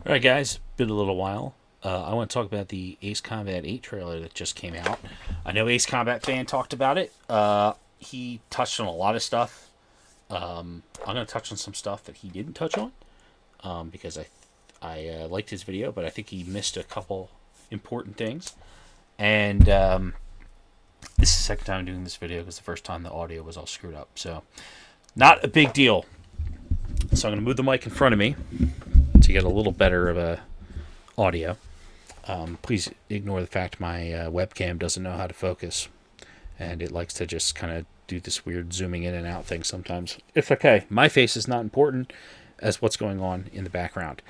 All right, guys, been a little while. I want to talk about the Ace Combat 8 trailer that just came out. I know Ace Combat fan talked about it. He touched on a lot of stuff. I'm going to touch on some stuff that he didn't touch on because I liked his video, but I think he missed a couple important things. And this is the second time I'm doing this video because the first time the audio was all screwed up. So, not a big deal. So I'm going to move the mic in front of me to get a little better of a audio. Please ignore the fact my webcam doesn't know how to focus, and it likes to just kind of do this weird zooming in and out thing sometimes. It's okay. My face is not important as what's going on in the background.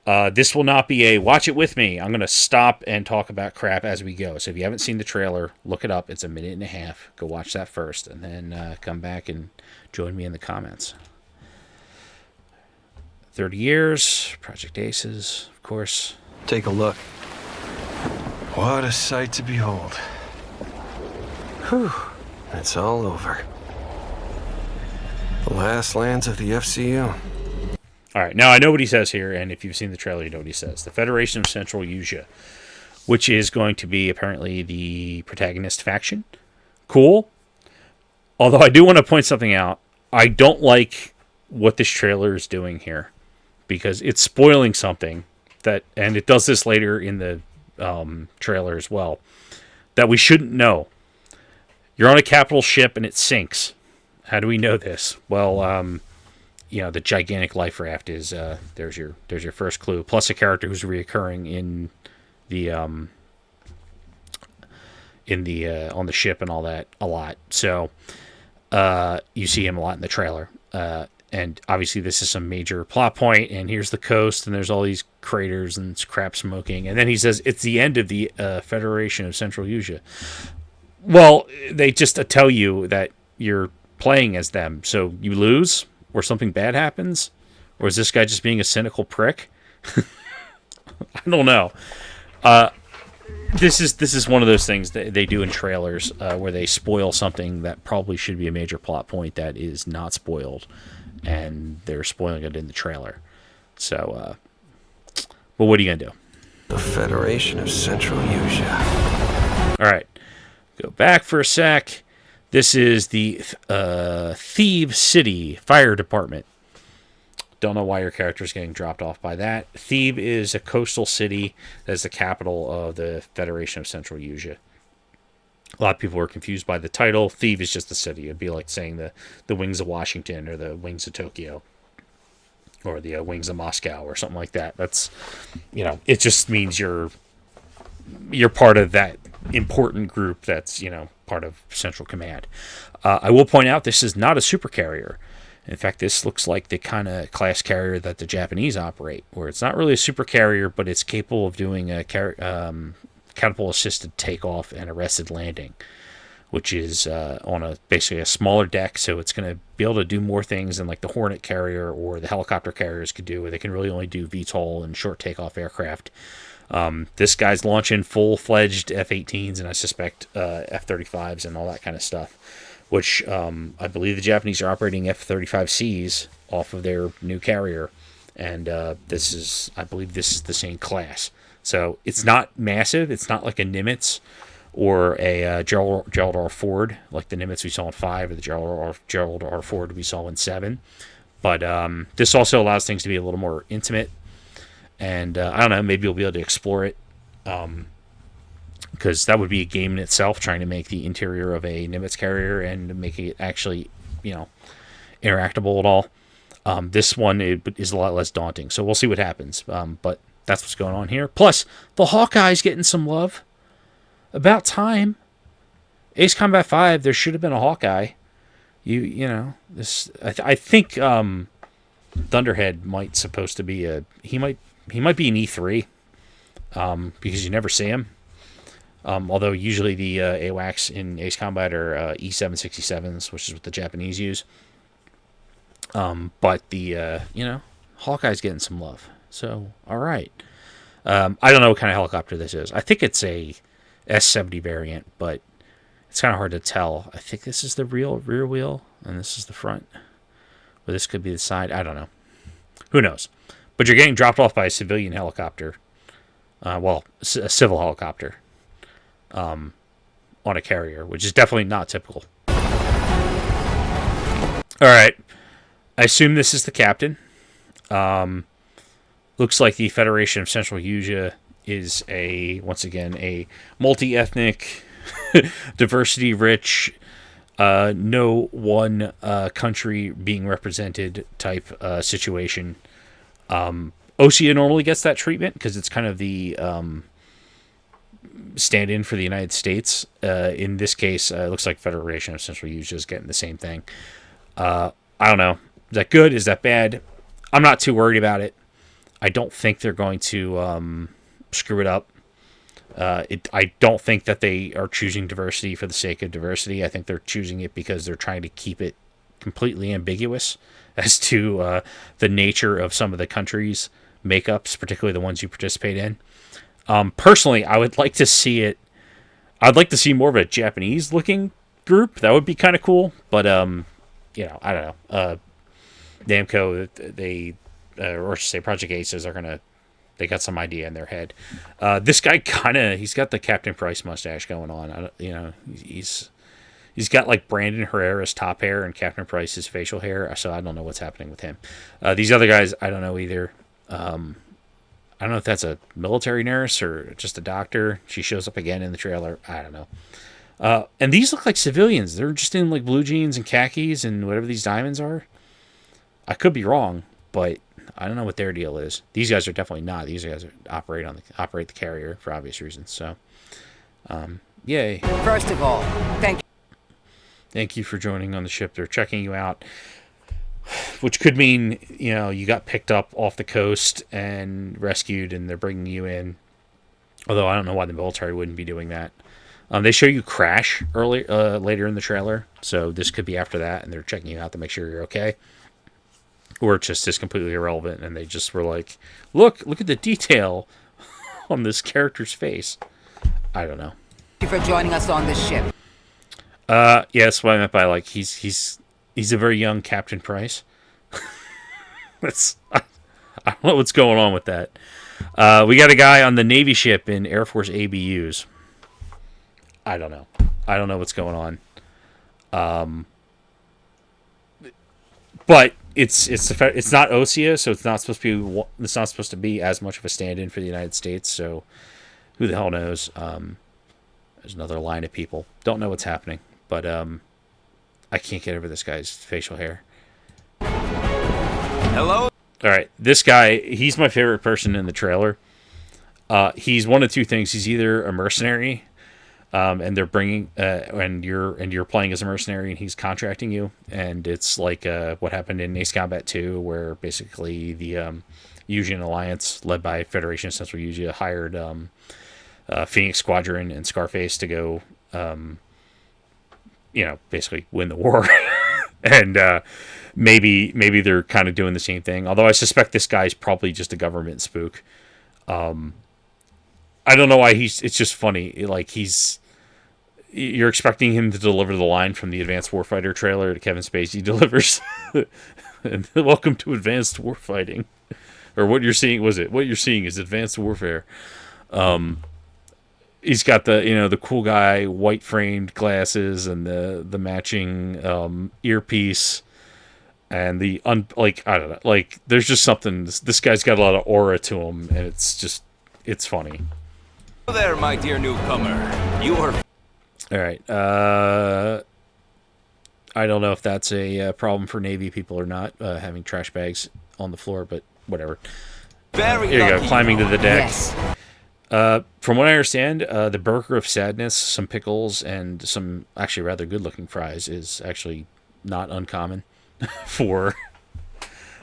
This will not be a watch it with me. I'm going to stop and talk about crap as we go. So if you haven't seen the trailer, look it up. It's a minute and a half. Go watch that first, and then come back and join me in the comments. 30 years, Project Aces, of course. Take a look. What a sight to behold. Whew, it's all over. The last lands of the FCU. All right, now I know what he says here, and if you've seen the trailer, you know what he says. The Federation of Central Asia, which is going to be apparently the protagonist faction. Cool. Although I do want to point something out. I don't like what this trailer is doing here, because it's spoiling something that, and it does this later in the trailer as well, that we shouldn't know. You're on a capital ship and it sinks. How do we know this? Well, the gigantic life raft is there's your first clue. Plus a character who's reoccurring in the on the ship and all that a lot. So you see him a lot in the trailer. And obviously this is some major plot point, and here's the coast, and there's all these craters and it's crap smoking. And then he says, it's the end of the Federation of Central Asia. Well, they just tell you that you're playing as them. So you lose, or something bad happens? Or is this guy just being a cynical prick? I don't know. This is one of those things that they do in trailers where they spoil something that probably should be a major plot point that is not spoiled. And they're spoiling it in the trailer. So, well, what are you going to do? The Federation of Central Asia. All right. Go back for a sec. This is the Theve City Fire Department. Don't know why your character is getting dropped off by that. Theve is a coastal city that is the capital of the Federation of Central Asia. A lot of people are confused by the title. Theve is just the city. It'd be like saying the wings of Washington or the wings of Tokyo or the wings of Moscow or something like that. That's, it just means you're part of that important group that's, part of Central Command. I will point out this is not a super carrier. In fact, this looks like the kind of class carrier that the Japanese operate, where it's not really a super carrier, but it's capable of doing a catapult-assisted takeoff and arrested landing, which is on basically a smaller deck, so it's going to be able to do more things than like the Hornet carrier or the helicopter carriers could do, where they can really only do VTOL and short takeoff aircraft. This guy's launching full-fledged F-18s, and I suspect F-35s and all that kind of stuff, which I believe the Japanese are operating F-35Cs off of their new carrier, and I believe this is the same class. So it's not massive. It's not like a Nimitz or a Gerald R. Ford, like the Nimitz we saw in 5 or the Gerald R. Ford we saw in 7. But this also allows things to be a little more intimate. And I don't know, maybe you'll be able to explore it. Because that would be a game in itself, trying to make the interior of a Nimitz carrier and make it actually, interactable at all. This one is a lot less daunting. So we'll see what happens. But that's what's going on here. Plus, the Hawkeye's getting some love. About time. Ace Combat 5, there should have been a Hawkeye. I think Thunderhead might supposed to be he might be an E3 because you never see him. Although usually the AWACS in Ace Combat are E767s, which is what the Japanese use. But the Hawkeye's getting some love. So, all right. I don't know what kind of helicopter this is. I think it's a S-70 variant, but it's kind of hard to tell. I think this is the rear wheel, and this is the front. But this could be the side. I don't know. Who knows? but you're getting dropped off by a civilian helicopter. A civil helicopter on a carrier, which is definitely not typical. All right. I assume this is the captain. Looks like the Federation of Central Asia is once again a multi-ethnic, diversity-rich, no one country being represented type situation. Osea normally gets that treatment because it's kind of the stand-in for the United States. In this case, it looks like Federation of Central Asia is getting the same thing. I don't know. Is that good? Is that bad? I'm not too worried about it. I don't think they're going to screw it up. I don't think that they are choosing diversity for the sake of diversity. I think they're choosing it because they're trying to keep it completely ambiguous as to the nature of some of the countries' makeups, particularly the ones you participate in. Personally, I would like to see it. I'd like to see more of a Japanese-looking group. That would be kind of cool. But I don't know. Namco, or I should say Project Aces they got some idea in their head. This guy he's got the Captain Price mustache going on. He's got like Brandon Herrera's top hair and Captain Price's facial hair. So I don't know what's happening with him. These other guys, I don't know either. I don't know if that's a military nurse or just a doctor. She shows up again in the trailer. I don't know. And these look like civilians. They're just in like blue jeans and khakis and whatever these diamonds are. I could be wrong, but I don't know what their deal is. These guys are definitely not. These guys operate the carrier for obvious reasons. So, yay! First of all, thank you for joining on the ship. They're checking you out, which could mean you got picked up off the coast and rescued, and they're bringing you in. Although I don't know why the military wouldn't be doing that. They show you crash later in the trailer, so this could be after that, and they're checking you out to make sure you're okay. Or it's just completely irrelevant, and they just were like, look at the detail on this character's face. I don't know. thank you for joining us on this ship. Yeah, that's what I meant by like he's a very young Captain Price. I don't know what's going on with that. We got a guy on the Navy ship in Air Force ABUs. I don't know. I don't know what's going on. But it's not Osea, so it's not supposed to be as much of a stand-in for the United States. So who the hell knows? There's another line of people don't know what's happening, but I can't get over this guy's facial hair. Hello? All right, this guy, he's my favorite person in the trailer. He's one of two things. He's either a mercenary, and they're bringing, and you're playing as a mercenary, and he's contracting you, and it's like what happened in Ace Combat 2, where basically the Usian Alliance, led by Federation of Central Asia, hired Phoenix Squadron and Scarface to go, basically win the war, and maybe they're kind of doing the same thing. Although I suspect this guy's probably just a government spook. I don't know why it's just funny. Like you're expecting him to deliver the line from the Advanced Warfighter trailer that Kevin Spacey delivers. And welcome to Advanced Warfighting. Or what you're seeing is Advanced Warfare. He's got the cool guy white framed glasses and the matching earpiece and I don't know, like there's just something. This guy's got a lot of aura to him, and it's funny. Hello there, my dear newcomer. You are... All right. I don't know if that's a problem for Navy people or not, having trash bags on the floor, but whatever. Very Here you go, lucky. climbing to the deck. Yes. From what I understand, the Burger of Sadness, some pickles, and some actually rather good-looking fries is actually not uncommon for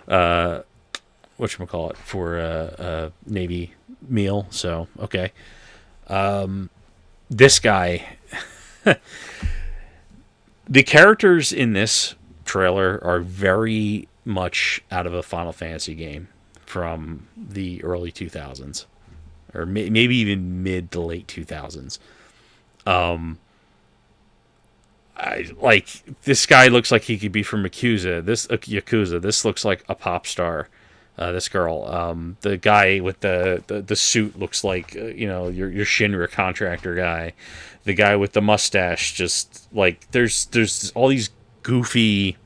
whatchamacallit, for a Navy meal. So, okay. This guy... The characters in this trailer are very much out of a Final Fantasy game from the early 2000s. Or maybe even mid to late 2000s. This guy looks like he could be from Yakuza. This looks like a pop star. This girl, the guy with the suit looks like your Shinra contractor guy. The guy with the mustache, just like there's all these goofy.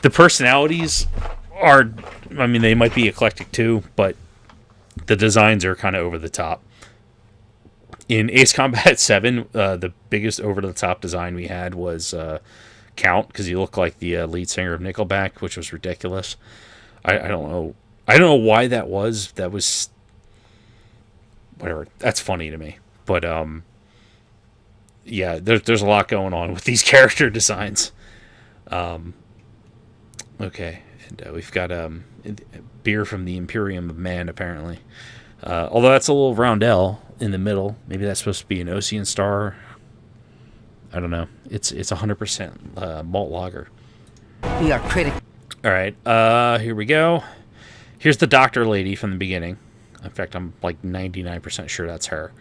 The personalities are, I mean, they might be eclectic too, but the designs are kind of over the top. In Ace Combat 7, the biggest over the top design we had was Count, because he looked like the lead singer of Nickelback, which was ridiculous. I don't know. I don't know why that was. That was whatever. That's funny to me. But yeah, there's a lot going on with these character designs. Okay, and we've got beer from the Imperium of Man, apparently. Although that's a little roundel in the middle. Maybe that's supposed to be an Ocean Star. I don't know. It's 100% malt lager. We are critical. All right, here we go. Here's the doctor lady from the beginning. In fact, I'm like 99% sure that's her,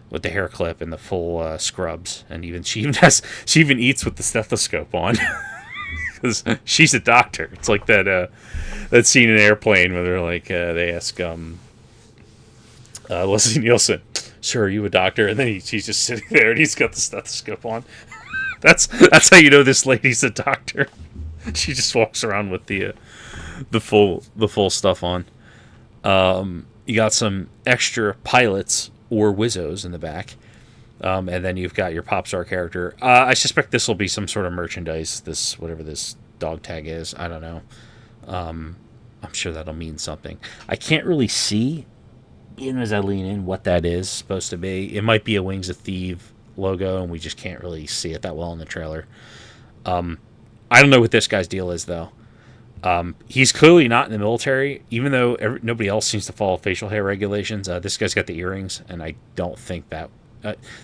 with the hair clip and the full scrubs, and she even eats with the stethoscope on, because she's a doctor. It's like that scene in Airplane where they're like they ask Leslie Nielsen, "Sir, are you a doctor?" And then she's just sitting there and he's got the stethoscope on. That's how you know this lady's a doctor. She just walks around with the full stuff on. You got some extra pilots or Wizzos in the back, and then you've got your pop star character. I suspect this will be some sort of merchandise. This whatever this dog tag is, I don't know. I'm sure that'll mean something. I can't really see, even as I lean in, what that is supposed to be. It might be a Wings of Theve logo, and we just can't really see it that well in the trailer. I don't know what this guy's deal is, though. He's clearly not in the military, even though nobody else seems to follow facial hair regulations. This guy's got the earrings, and I don't think that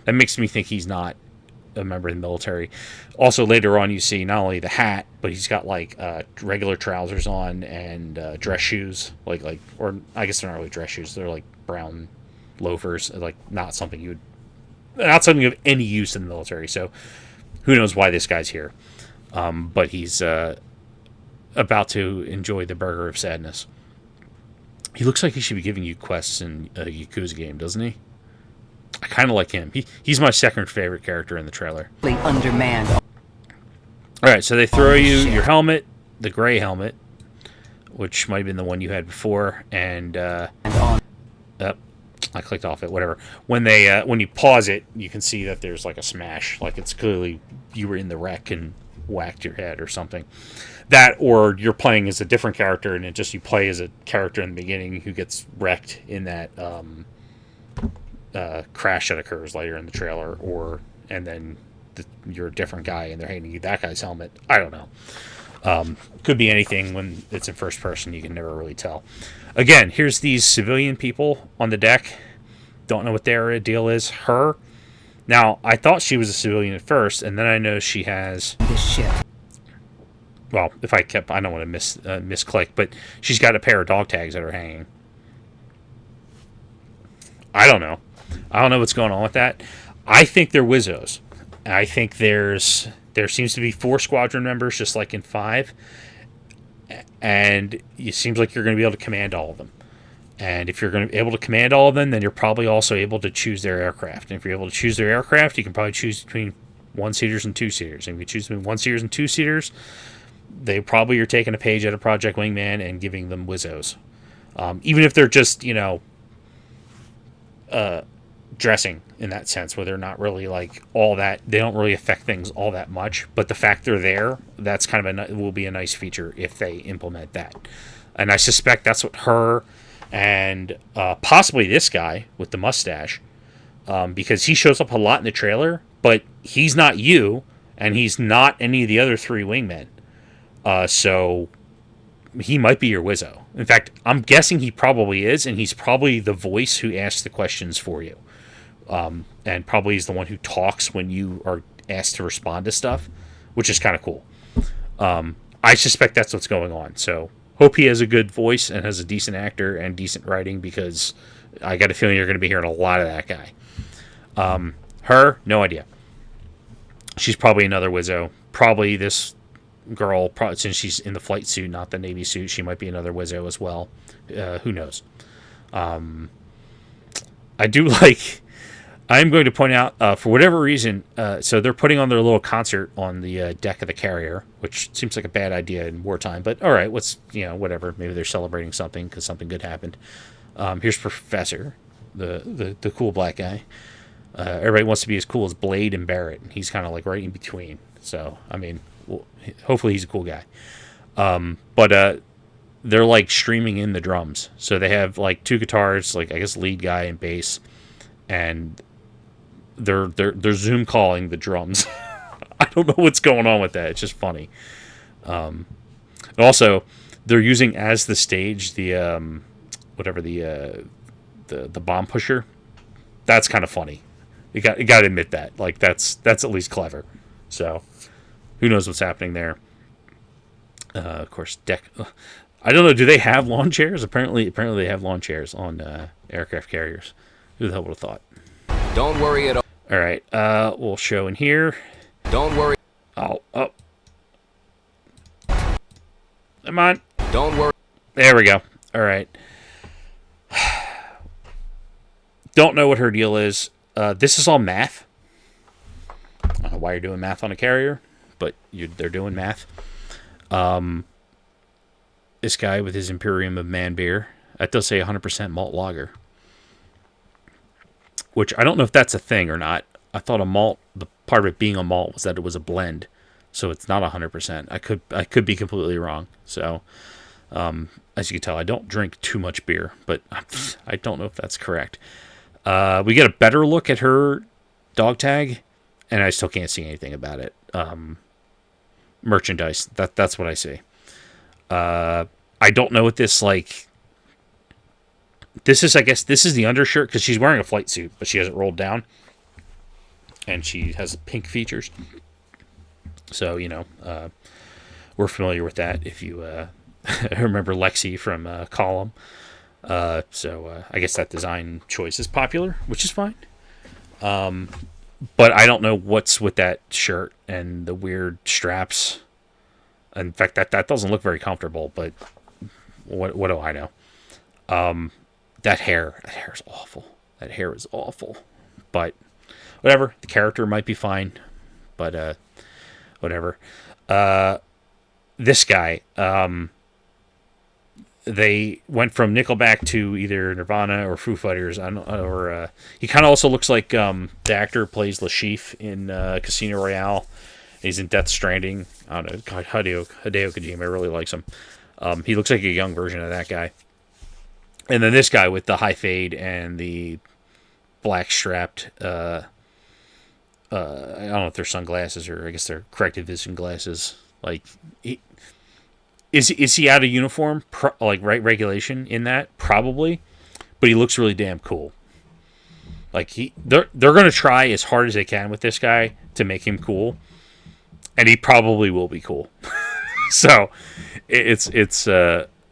makes me think he's not a member of the military. Also, later on, you see not only the hat, but he's got like regular trousers on and dress shoes, or I guess they're not really dress shoes. They're like brown loafers, like not something of any use in the military. So, who knows why this guy's here? But he's about to enjoy the burger of sadness. He looks like he should be giving you quests in a Yakuza game, doesn't he? I kind of like him. He's my second favorite character in the trailer. Undermanned. All right, so they throw you your helmet, the gray helmet, which might have been the one you had before, and I clicked off it. Whatever. When you pause it, you can see that there's like a smash, like it's clearly you were in the wreck and whacked your head or something. That, or you're playing as a different character, and you play as a character in the beginning who gets wrecked in that crash that occurs later in the trailer, and then you're a different guy and they're handing you that guy's helmet. I don't know. Could be anything. When it's in first person, you can never really tell. Again, here's these civilian people on the deck. Don't know what their deal is. Her. Now, I thought she was a civilian at first, and then I know she has this ship. Well, I don't want to misclick, but she's got a pair of dog tags that are hanging. I don't know what's going on with that. I think they're Wizzos. I think there seems to be 4 squadron members, just like in 5, and it seems like you're going to be able to command all of them. And if you're going to be able to command all of them, then you're probably also able to choose their aircraft. And if you're able to choose their aircraft, you can probably choose between 1-seaters and 2-seaters. And if you choose between 1-seaters and 2-seaters, they probably are taking a page out of Project Wingman and giving them Wizzos. Even if they're just, dressing in that sense, where they're not really like all that, they don't really affect things all that much. But the fact they're there, that's kind of will be a nice feature if they implement that. And I suspect that's what her and possibly this guy with the mustache, because he shows up a lot in the trailer, but he's not you, and he's not any of the other 3 wingmen. So he might be your Wizzo. In fact, I'm guessing he probably is, and he's probably the voice who asks the questions for you. And probably is the one who talks when you are asked to respond to stuff, which is kind of cool. I suspect that's what's going on. So hope he has a good voice and has a decent actor and decent writing, because I got a feeling you're going to be hearing a lot of that guy. Her, no idea. She's probably another Wizzo. Probably this girl, probably since she's in the flight suit, not the Navy suit, she might be another Wizzo as well. Who knows? I do like. I'm going to point out, for whatever reason, so they're putting on their little concert on the deck of the carrier, which seems like a bad idea in wartime, but all right, whatever. Maybe they're celebrating something because something good happened. Here's Professor, the cool black guy. Everybody wants to be as cool as Blade and Barrett, and he's kind of like right in between. So, I mean, hopefully he's a cool guy. But they're like streaming in the drums. So they have like two guitars, like I guess lead guy and bass, and they're Zoom calling the drums. I don't know what's going on with that. It's just funny. And also, they're using as the stage the the bomb pusher. That's kind of funny. You got to admit that. Like that's at least clever. So who knows what's happening there? Of course, deck. I don't know. Do they have lawn chairs? Apparently they have lawn chairs on aircraft carriers. Who the hell would have thought? Don't worry at all. All right, we'll show in here. Don't worry. Oh. Come on. Don't worry. There we go. All right. Don't know what her deal is. This is all math. I don't know why you're doing math on a carrier, but they're doing math. This guy with his Imperium of Man beer. That does say 100% malt lager. Which I don't know if that's a thing or not. I thought a malt, the part of it being a malt was that it was a blend. So it's not 100%. I could be completely wrong. So, as you can tell, I don't drink too much beer, but I don't know if that's correct. We get a better look at her dog tag, and I still can't see anything about it. Merchandise, that's what I see. I don't know what this, like... This is, I guess, this is the undershirt, because she's wearing a flight suit, but she has it rolled down. And she has pink features. So, we're familiar with that if you remember Lexi from Column. So I guess that design choice is popular, which is fine. But I don't know what's with that shirt and the weird straps. In fact, that doesn't look very comfortable, but what do I know? That hair is awful. That hair is awful. But whatever. The character might be fine. But whatever. This guy, they went from Nickelback to either Nirvana or Foo Fighters. He kind of also looks like the actor who plays Lashif in Casino Royale. He's in Death Stranding. I don't know. God, Hideo Kojima really likes him. He looks like a young version of that guy. And then this guy with the high fade and the black strapped, I don't know if they're sunglasses or I guess they're corrected vision glasses. Like, is he out of uniform? Regulation in that? Probably. But he looks really damn cool. Like, they're going to try as hard as they can with this guy to make him cool. And he probably will be cool. So, it's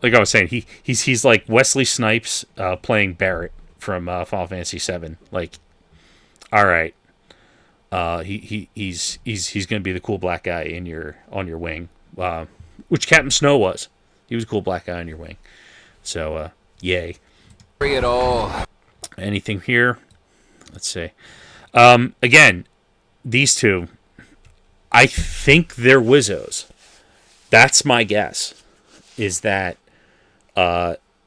like I was saying, he's like Wesley Snipes playing Barrett from Final Fantasy VII. Like, all right, he's going to be the cool black guy on your wing, which Captain Snow was. He was a cool black guy on your wing. So yay. Don't worry at all. Anything here? Let's see. Again, these two, I think they're Wizzos. That's my guess. Is that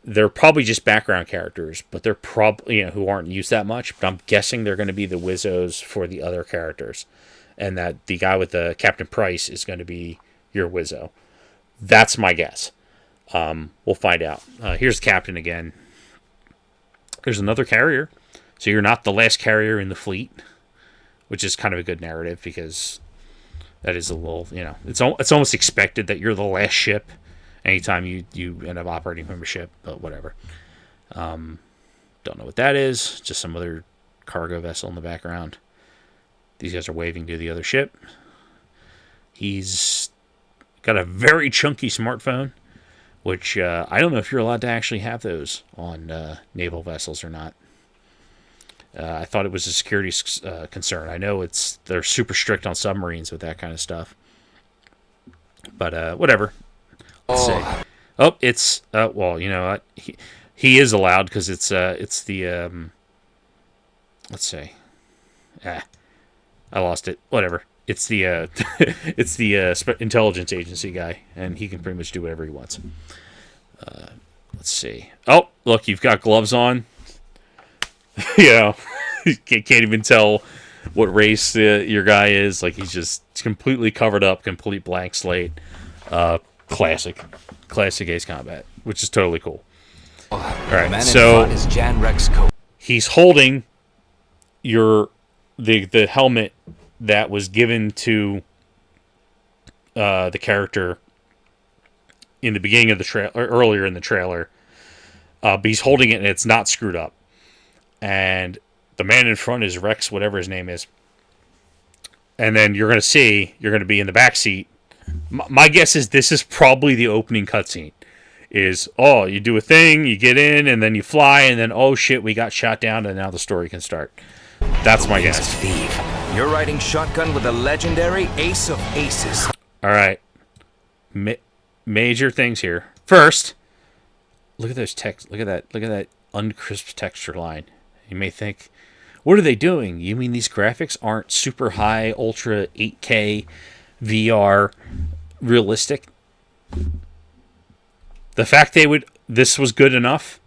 they're probably just background characters, but they're probably who aren't used that much. But I'm guessing they're going to be the Wizzos for the other characters, and that the guy with the Captain Price is going to be your Wizzo. That's my guess. We'll find out. Here's Captain again. There's another carrier, so you're not the last carrier in the fleet, which is kind of a good narrative because that is a little it's almost expected that you're the last ship. Anytime you end up operating from a ship, but whatever. Don't know what that is. Just some other cargo vessel in the background. These guys are waving to the other ship. He's got a very chunky smartphone, which I don't know if you're allowed to actually have those on naval vessels or not. I thought it was a security concern. I know they're super strict on submarines with that kind of stuff. But whatever. Let's see. Oh, Oh, it's well, you know what? He is allowed because it's the let's see. Ah, I lost it. Whatever. It's the it's the intelligence agency guy, and he can pretty much do whatever he wants. Let's see. Oh, look, you've got gloves on. You know, you can't even tell what race your guy is. Like he's just completely covered up, complete blank slate. Classic Ace Combat, which is totally cool. All right, man in so front is Jan Rex coat. he's holding the helmet that was given to the character in the beginning of the trailer, earlier in the trailer. But he's holding it and it's not screwed up. And the man in front is Rex, whatever his name is. And then you're going to be in the back seat. My guess is this is probably the opening cutscene. You do a thing, you get in, and then you fly, and then, oh shit, we got shot down, and now the story can start. That's my guess. Theve. You're riding shotgun with a legendary ace of aces. All right. Major things here. First, look at those text. Look at that uncrisp texture line. You may think, what are they doing? You mean these graphics aren't super high, ultra 8K VR realistic? The fact this was good enough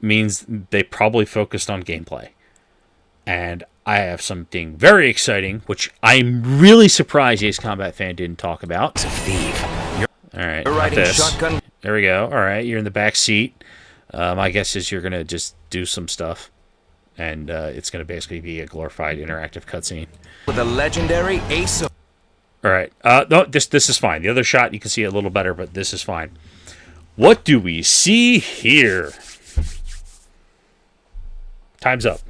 means they probably focused on gameplay. And I have something very exciting, which I'm really surprised Ace Combat fan didn't talk about. Theve. All right, You're riding this. shotgun. There we go. All right, you're in the back seat. My guess is you're going to just do some stuff. And it's going to basically be a glorified interactive cutscene. With a legendary ace of... All right. No, this is fine. The other shot, you can see it a little better, but this is fine. What do we see here? Time's up.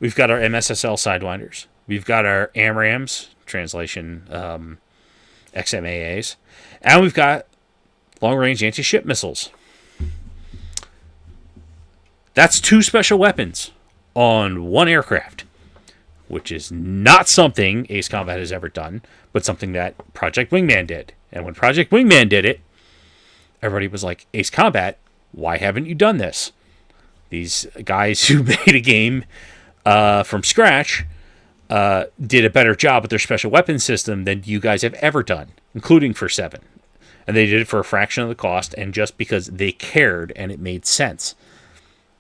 We've got our MSSL Sidewinders. We've got our AMRAMs, translation XMAAs. And we've got long-range anti-ship missiles. That's 2 special weapons on 1 aircraft, which is not something Ace Combat has ever done, but something that Project Wingman did. And when Project Wingman did it, everybody was like, Ace Combat, why haven't you done this? These guys who made a game from scratch did a better job with their special weapons system than you guys have ever done, including for 7. And they did it for a fraction of the cost, and just because they cared and it made sense.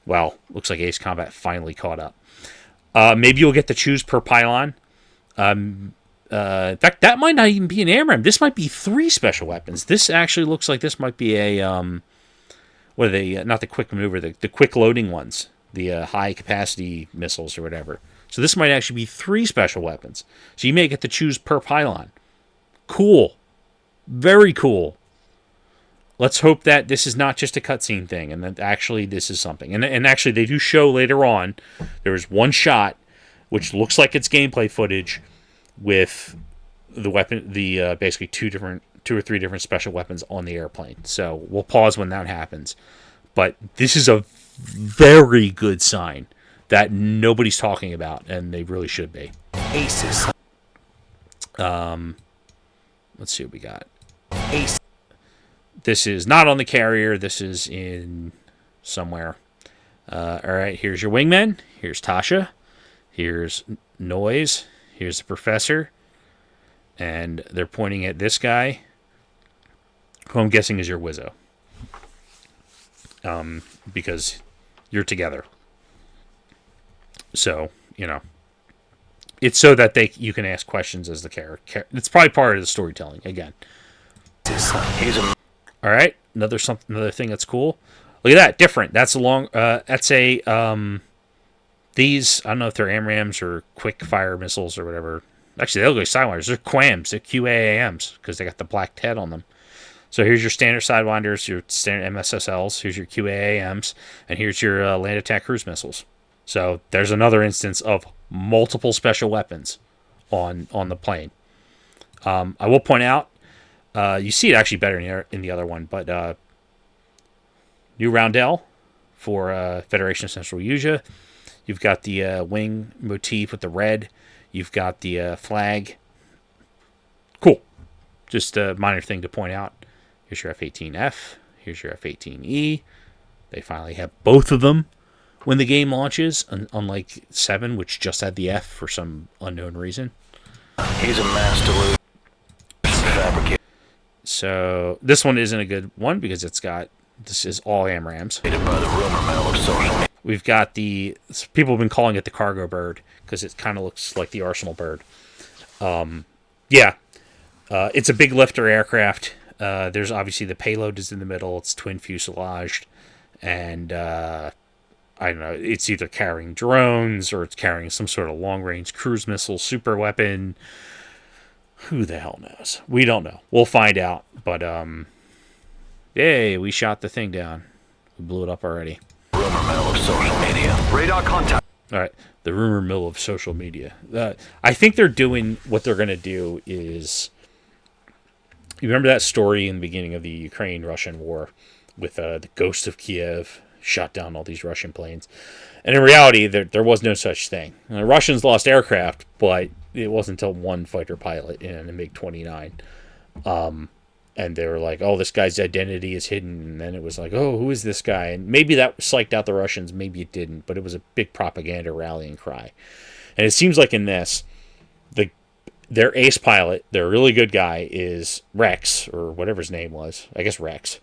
Well, looks like Ace Combat finally caught up. Maybe you'll get to choose per pylon. In fact, that might not even be an AMRAAM. This might be 3 special weapons. This actually looks like this might be a what are they? Not the quick maneuver, the quick loading ones, the high capacity missiles or whatever. So this might actually be 3 special weapons. So you may get to choose per pylon. Cool, very cool. Let's hope that this is not just a cutscene thing, and that actually this is something. And actually, they do show later on. There is one shot, which looks like it's gameplay footage, with the weapon, basically 2 or 3 different special weapons on the airplane. So we'll pause when that happens. But this is a very good sign that nobody's talking about, and they really should be. Aces. Let's see what we got. Ace. This is not on the carrier. This is in somewhere. All right, here's your wingmen. Here's Tasha. Here's Noise. Here's the professor. And they're pointing at this guy, who I'm guessing is your Wizzo. Because you're together. So, it's so that you can ask questions as the character. It's probably part of the storytelling, again. All right, another thing that's cool. Look at that, different. That's these, I don't know if they're AMRAAMs or quick fire missiles or whatever. Actually, they look like Sidewinders. They're QAMs, they're QAAMs, because they got the black TED on them. So here's your standard Sidewinders, your standard MSSLs. Here's your QAAMs, and here's your land attack cruise missiles. So there's another instance of multiple special weapons on the plane. I will point out, you see it actually better in the other one, but new roundel for Federation of Central Asia. You've got the wing motif with the red. You've got the flag. Cool. just a minor thing to point out. Here's your F-18F. Here's your F-18E. They finally have both of them when the game launches, unlike 7, which just had the F for some unknown reason. He's a master fabricator. So this one isn't a good one because this is all AMRAAMs. By the rumor mill of social. We've got people have been calling it the cargo bird because it kind of looks like the Arsenal bird. It's a big lifter aircraft. There's obviously the payload is in the middle. It's twin fuselaged, and I don't know. It's either carrying drones or it's carrying some sort of long range cruise missile, super weapon. Who the hell knows? We don't know. We'll find out. But yay! We shot the thing down. We blew it up already. Rumor mill of social media. Radar contact. All right, the rumor mill of social media. I think they're doing what they're going to do is. You remember that story in the beginning of the Ukraine-Russian war with the ghost of Kiev shot down all these Russian planes? And in reality, there was no such thing. The Russians lost aircraft, but it wasn't until one fighter pilot in a MiG-29. And they were like, oh, this guy's identity is hidden. And then it was like, oh, who is this guy? And maybe that psyched out the Russians. Maybe it didn't. But it was a big propaganda rallying cry. And it seems like in this, their ace pilot, their really good guy, is Rex, or whatever his name was. I guess Rex,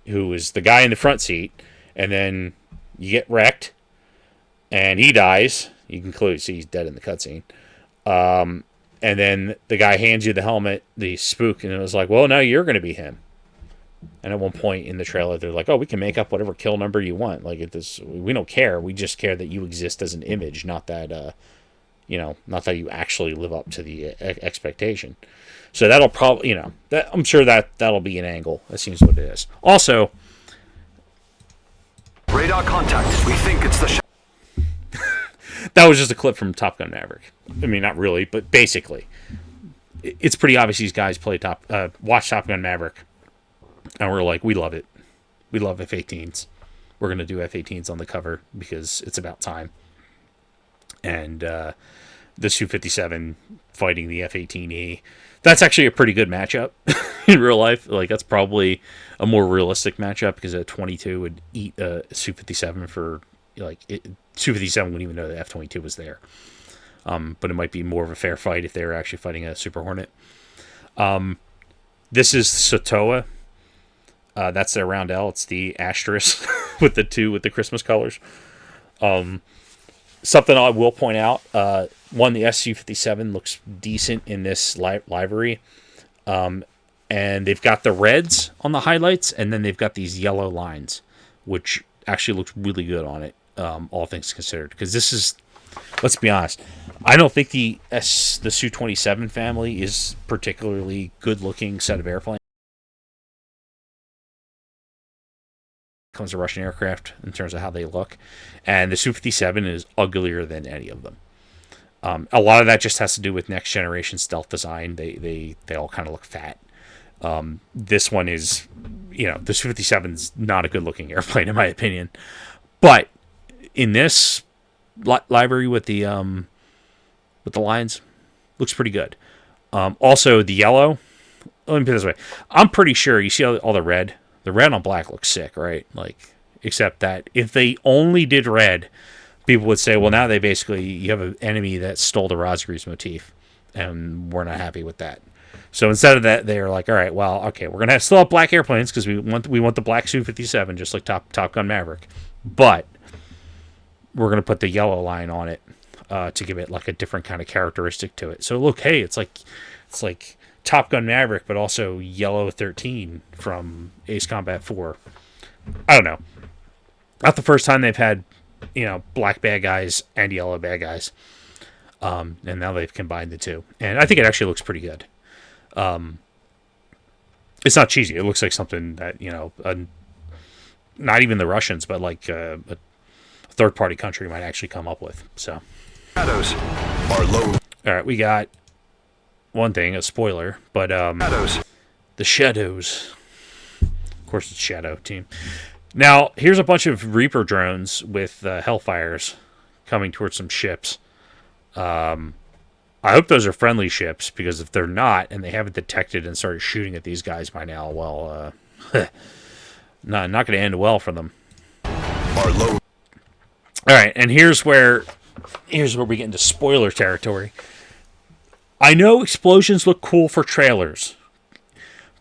who is the guy in the front seat. And then you get wrecked, and he dies. You can clearly see he's dead in the cutscene. And then the guy hands you the helmet, the spook, and it was like, well, now you're going to be him. And at one point in the trailer, they're like, oh, we can make up whatever kill number you want. Like, we don't care. We just care that you exist as an image, not that, not that you actually live up to the expectation. So that'll probably, I'm sure that'll be an angle. That seems what it is. Also, Radar contact. We think it's the that was just a clip from Top Gun Maverick. I mean, not really, but basically, it's pretty obvious these guys watch Top Gun Maverick, and we're like, we love it. We love F-18s. We're going to do F-18s on the cover because it's about time. And the Su-57 fighting the F-18E, that's actually a pretty good matchup in real life. Like, that's probably a more realistic matchup because a 22 would eat a Su-57 for, Su-57 wouldn't even know the F-22 was there. But it might be more of a fair fight if they were actually fighting a Super Hornet. This is Sotoa. That's their roundel. It's the asterisk with the Christmas colors. Something I will point out, the Su-57 looks decent in this livery. And they've got the reds on the highlights, and then they've got these yellow lines, which actually looks really good on it, all things considered. Because this is, let's be honest, I don't think the Su-27 family is particularly good-looking set of airplanes. Comes to Russian aircraft in terms of how they look, and the Su-57 is uglier than any of them. A lot of that just has to do with next generation stealth design. They all kind of look fat. This one is, the Su-57 is not a good looking airplane in my opinion, but in this library with the lines, looks pretty good. Also the yellow. Let me put it this way: I'm pretty sure you see all the red. The red on black looks sick, right? Like, except that if they only did red, people would say, well, now you have an enemy that stole the Rosgreaves motif, and we're not happy with that. So instead of that, they're like, all right, well, okay, we're gonna still have black airplanes because we want the black Su-57, just like Top Gun Maverick, but we're gonna put the yellow line on it to give it like a different kind of characteristic to it. So look, hey, it's like Top Gun Maverick, but also Yellow 13 from Ace Combat 4. I don't know. Not the first time they've had, black bad guys and yellow bad guys. And now they've combined the two. And I think it actually looks pretty good. It's not cheesy. It looks like something that, not even the Russians, but like a third-party country might actually come up with. So, shadows are low. All right, we got one thing, a spoiler, but the Shadows. Of course, it's Shadow Team. Now, here's a bunch of Reaper drones with Hellfires coming towards some ships. I hope those are friendly ships, because if they're not, and they haven't detected and started shooting at these guys by now, well, not going to end well for them. Our low. All right, and here's where we get into spoiler territory. I know explosions look cool for trailers,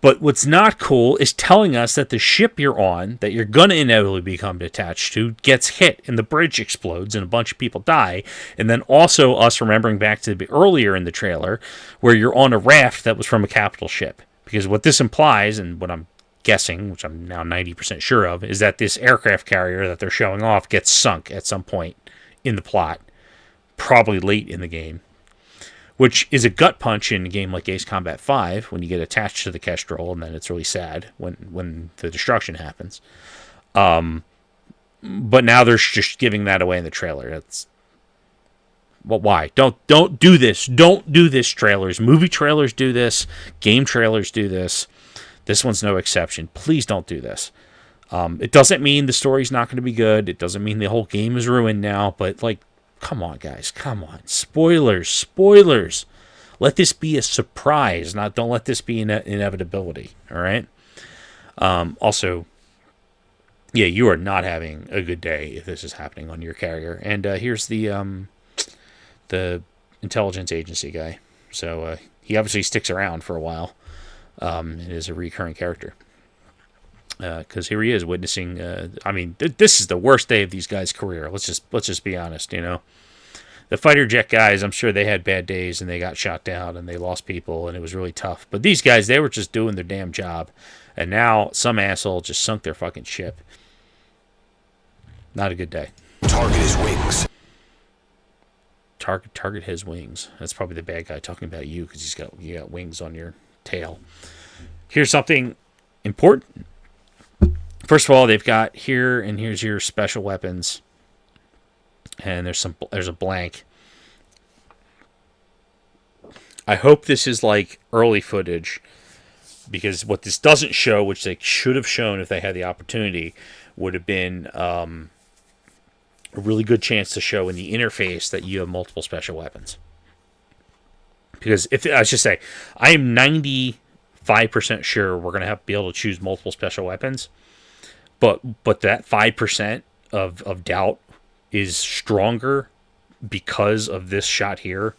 but what's not cool is telling us that the ship you're on, that you're going to inevitably become attached to, gets hit and the bridge explodes and a bunch of people die. And then also us remembering back to earlier in the trailer where you're on a raft that was from a capital ship. Because what this implies, and what I'm guessing, which I'm now 90% sure of, is that this aircraft carrier that they're showing off gets sunk at some point in the plot, probably late in the game. Which is a gut punch in a game like Ace Combat 5 when you get attached to the Kestrel, and then it's really sad when the destruction happens. But now they're just giving that away in the trailer. That's well, why? Don't do this. Don't do this, trailers. Movie trailers do this. Game trailers do this. This one's no exception. Please don't do this. It doesn't mean the story's not going to be good. It doesn't mean the whole game is ruined now, but like, come on, guys. Come on. Spoilers. Let this be a surprise. Don't let this be an inevitability. All right? Also, yeah, you are not having a good day if this is happening on your carrier. And here's the intelligence agency guy. So he obviously sticks around for a while. And is a recurring character. Because here he is witnessing. This is the worst day of these guys' career. Let's just be honest. You know, the fighter jet guys. I'm sure they had bad days and they got shot down and they lost people and it was really tough. But these guys, they were just doing their damn job, and now some asshole just sunk their fucking ship. Not a good day. Target his wings. Target his wings. That's probably the bad guy talking about you because you got wings on your tail. Here's something important. First of all, they've got here's your special weapons, and there's a blank. I hope this is like early footage, because what this doesn't show, which they should have shown if they had the opportunity, would have been a really good chance to show in the interface that you have multiple special weapons. Because I should say, I am 95% sure we're going to be able to choose multiple special weapons. But that 5% of doubt is stronger because of this shot here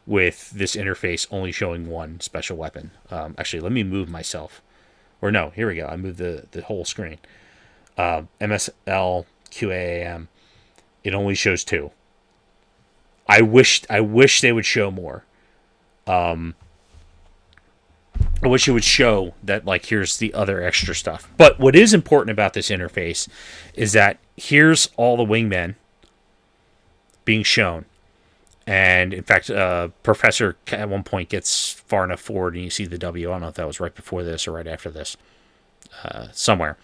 with this interface only showing one special weapon. Actually, let me move myself. Or no, here we go. I moved the whole screen. MSL QAAM. It only shows two. I wish they would show more. I wish it would show that, like, here's the other extra stuff. But what is important about this interface is that here's all the wingmen being shown. And, in fact, Professor at one point gets far enough forward and you see the W. I don't know if that was right before this or right after this. Somewhere.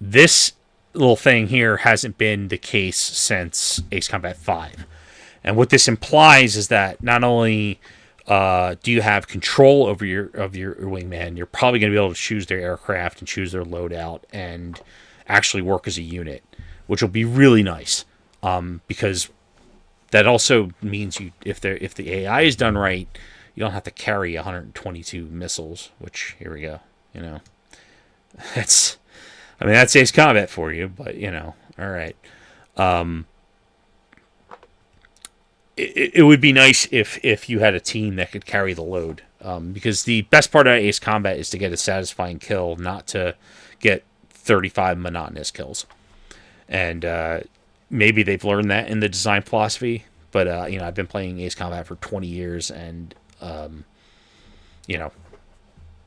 This little thing here hasn't been the case since Ace Combat 5. And what this implies is that not only do you have control over your wingman, you're probably going to be able to choose their aircraft and choose their loadout and actually work as a unit, which will be really nice. Because that also means if the AI is done right, you don't have to carry 122 missiles. Which, here we go. You know, that's Ace Combat for you. But you know, all right. It would be nice if you had a team that could carry the load. Because the best part of Ace Combat is to get a satisfying kill, not to get 35 monotonous kills. And maybe they've learned that in the design philosophy. But, I've been playing Ace Combat for 20 years, and,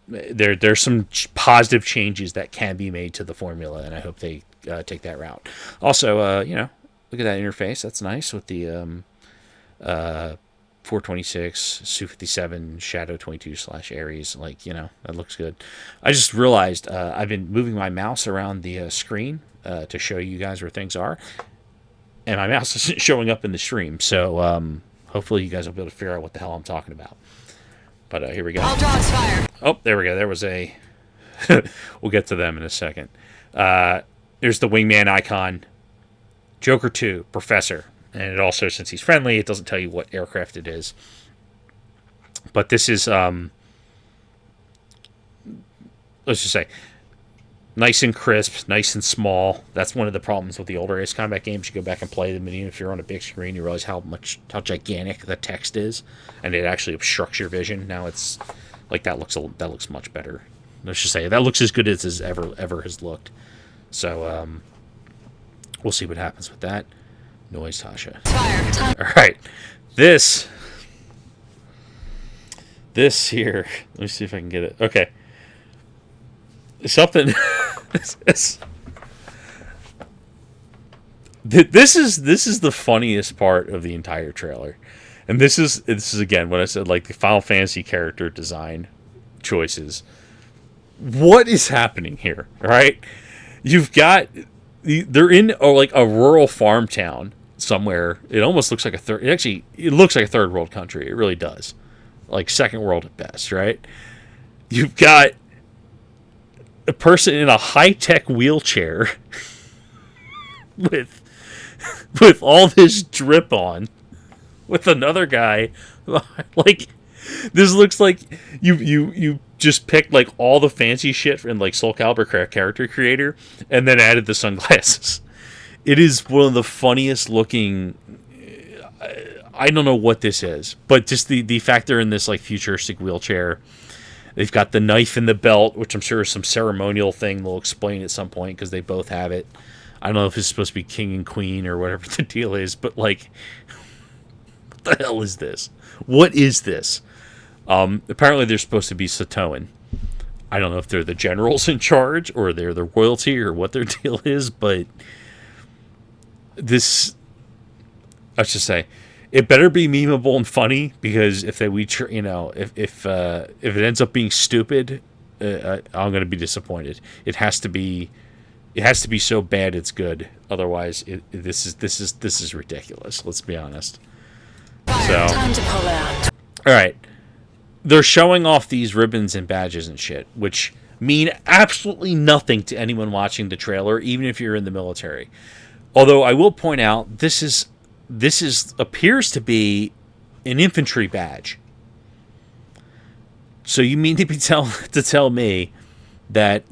there's some positive changes that can be made to the formula, and I hope they take that route. Also, look at that interface. That's nice with the 426 Su-57 Shadow 22/Ares. That looks good. I just realized I've been moving my mouse around the screen to show you guys where things are, and my mouse isn't showing up in the stream. So hopefully you guys will be able to figure out what the hell I'm talking about. But here we go. All dogs fire. Oh, there we go. There was a we'll get to them in a second. There's the wingman icon. Joker 2, Professor. And it also, since he's friendly, it doesn't tell you what aircraft it is. But this is, let's just say, nice and crisp, nice and small. That's one of the problems with the older Ace Combat games. You go back and play them, and even if you're on a big screen, you realize how gigantic the text is, and it actually obstructs your vision. Now it's like that looks much better. Let's just say that looks as good as it ever has looked. So we'll see what happens with that. Noise, Tasha. All right, this here. Let me see if I can get it. Okay, something. This is the funniest part of the entire trailer, and this is again what I said, like the Final Fantasy character design choices. What is happening here? All right, you've got they're in like a rural farm town somewhere. It almost looks like it looks like a third world country. It really does, like second world at best. Right? You've got a person in a high-tech wheelchair with all this drip on, with another guy like this looks like you just picked like all the fancy shit in like Soul Calibur character creator and then added the sunglasses. It is one of the funniest looking. I don't know what this is, but just the fact they're in this like futuristic wheelchair. They've got the knife in the belt, which I'm sure is some ceremonial thing they'll explain at some point because they both have it. I don't know if it's supposed to be king and queen or whatever the deal is, but like, what the hell is this? What is this? Apparently they're supposed to be Satoan. I don't know if they're the generals in charge or they're the royalty or what their deal is, but this, I should say, it better be memeable and funny because if it ends up being stupid, I'm going to be disappointed. It has to be so bad it's good. Otherwise, this is ridiculous. Let's be honest. So, time to pull out. All right, they're showing off these ribbons and badges and shit, which mean absolutely nothing to anyone watching the trailer, even if you're in the military. Although I will point out, this appears to be an infantry badge. So you mean to tell me that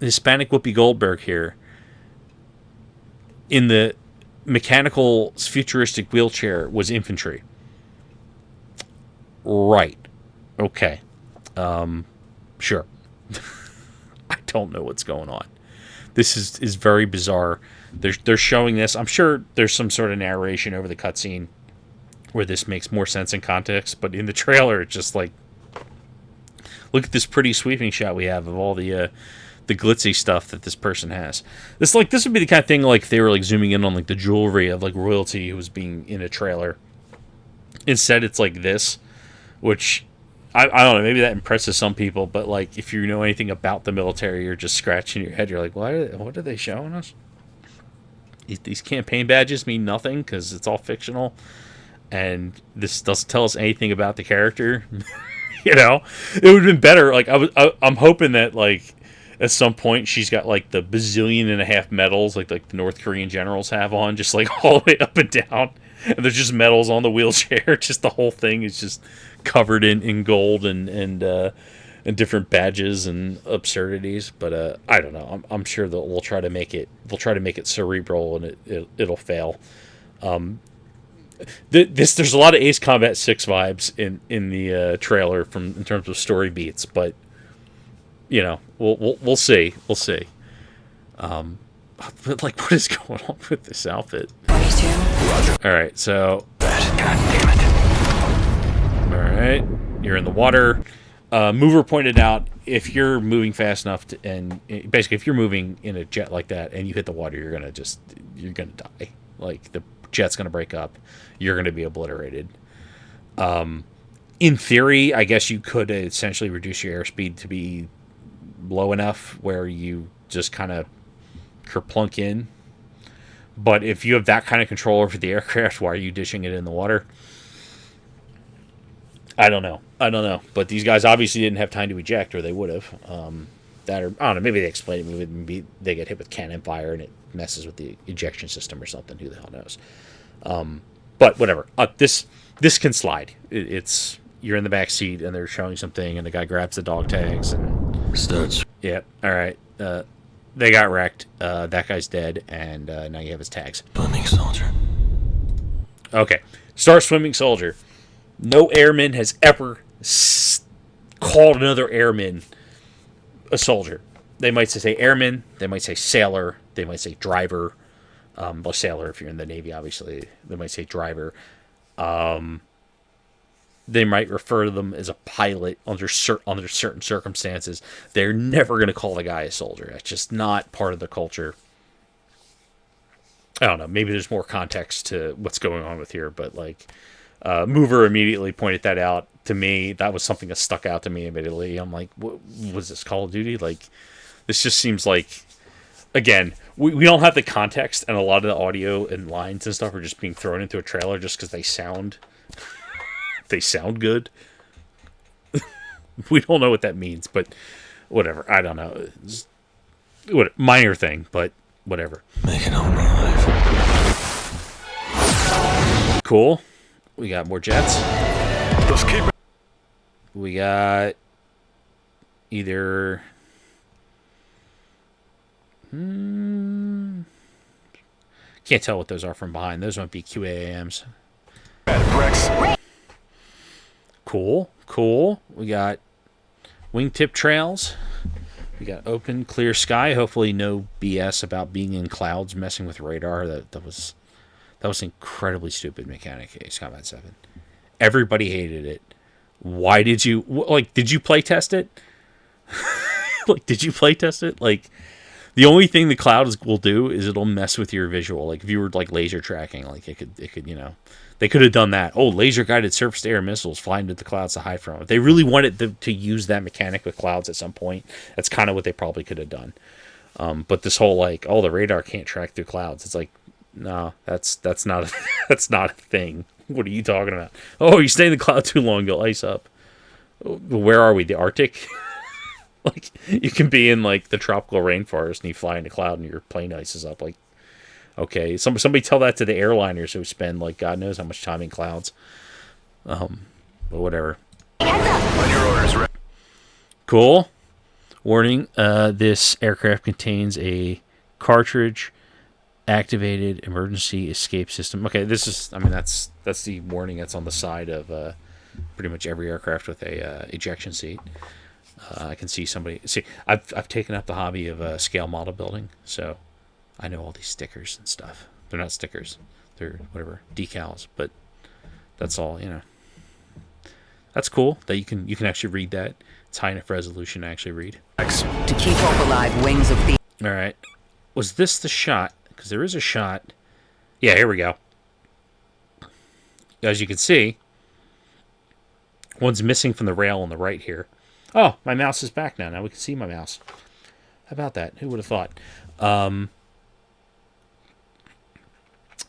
Hispanic Whoopi Goldberg here in the mechanical futuristic wheelchair was infantry? Right. Okay. Sure. I don't know what's going on. This is very bizarre. They're showing this. I'm sure there's some sort of narration over the cutscene where this makes more sense in context, but in the trailer, it's just like, look at this pretty sweeping shot we have of all the glitzy stuff that this person has. This would be the kind of thing like if they were like zooming in on like the jewelry of like royalty who was being in a trailer. Instead, it's like this, which I don't know. Maybe that impresses some people, but like if you know anything about the military, you're just scratching your head. You're like, what are they showing us? These campaign badges mean nothing because it's all fictional, and this doesn't tell us anything about the character. You know, it would have been better. Like I'm hoping that like at some point she's got like the bazillion and a half medals like the North Korean generals have on, just like all the way up and down, and there's just medals on the wheelchair. Just the whole thing is just covered in gold and different badges and absurdities. But I don't know. I'm sure they'll try to make it cerebral, and it'll fail. There's a lot of Ace Combat 6 vibes in the trailer in terms of story beats, but you know, we'll see. But like, what is going on with this outfit? 22. Roger. All right, so. God damn it. All right, you're in the water. Mover pointed out if you're moving fast enough and basically if you're moving in a jet like that and you hit the water, you're gonna die. Like the jet's gonna break up. You're gonna be obliterated. In theory, I guess you could essentially reduce your airspeed to be low enough where you just kind of kerplunk in. But if you have that kind of control over the aircraft, why are you dishing it in the water? I don't know. But these guys obviously didn't have time to eject, or they would have. That, or I don't know, maybe they explain it. Maybe they get hit with cannon fire and it messes with the ejection system or something. Who the hell knows? But whatever. This can slide. It's you're in the back seat and they're showing something, and the guy grabs the dog tags and Starts. yeah. All right. They got wrecked. That guy's dead, and now you have his tags. Swimming soldier. Okay. Start swimming soldier. No airman has ever called another airman a soldier. They might say airman. They might say sailor. They might say driver. Well, sailor if you're in the Navy, obviously. They might say driver. They might refer to them as a pilot under certain circumstances. They're never going to call the guy a soldier. That's just not part of the culture. I don't know. Maybe there's more context to what's going on with here, but like, Mover immediately pointed that out to me. That was something that stuck out to me immediately. I'm like, what was this, Call of Duty? Like, this just seems like, again, we don't have the context, and a lot of the audio and lines and stuff are just being thrown into a trailer just because they sound good. We don't know what that means, but whatever. I don't know. What minor thing, but whatever. Make it home alive. Cool. We got more jets. Let's keep it. We got either can't tell what those are from behind. Those might be QAMs. Cool. We got wingtip trails. We got open, clear sky. Hopefully no BS about being in clouds messing with radar. That was incredibly stupid mechanic, Ace Combat 7. Everybody hated it. Why did you... Like, did you play test it? Like, the only thing the cloud will do is it'll mess with your visual. Like, if you were, like, laser tracking, like, it could, you know... They could have done that. Oh, laser-guided surface-to-air missiles fly into the clouds to hide from it. If they really wanted to use that mechanic with clouds at some point, that's kind of what they probably could have done. But this whole, like, oh, the radar can't track through clouds. It's like, no, that's not a, that's not a thing. What are you talking about? Oh, you stay in the cloud too long, you'll ice up. Where are we? The Arctic? Like, you can be in, like, the tropical rainforest and you fly in a cloud and your plane ices up. Like, okay, somebody tell that to the airliners who spend, like, God knows how much time in clouds. But whatever. On your orders, Red. Cool. Warning, this aircraft contains a cartridge activated emergency escape system. Okay, this is, I mean, that's the warning that's on the side of pretty much every aircraft with a ejection seat. I can see somebody, I've taken up the hobby of scale model building, so I know all these stickers and stuff. They're not stickers. They're whatever, decals, but that's all, you know. That's cool that you can actually read that. It's high enough resolution to actually read. To keep hope alive, wings of the... All right. Was this the shot? Because there is a shot. Yeah, here we go. As you can see, one's missing from the rail on the right here. Oh, my mouse is back now. Now we can see my mouse. How about that? Who would have thought?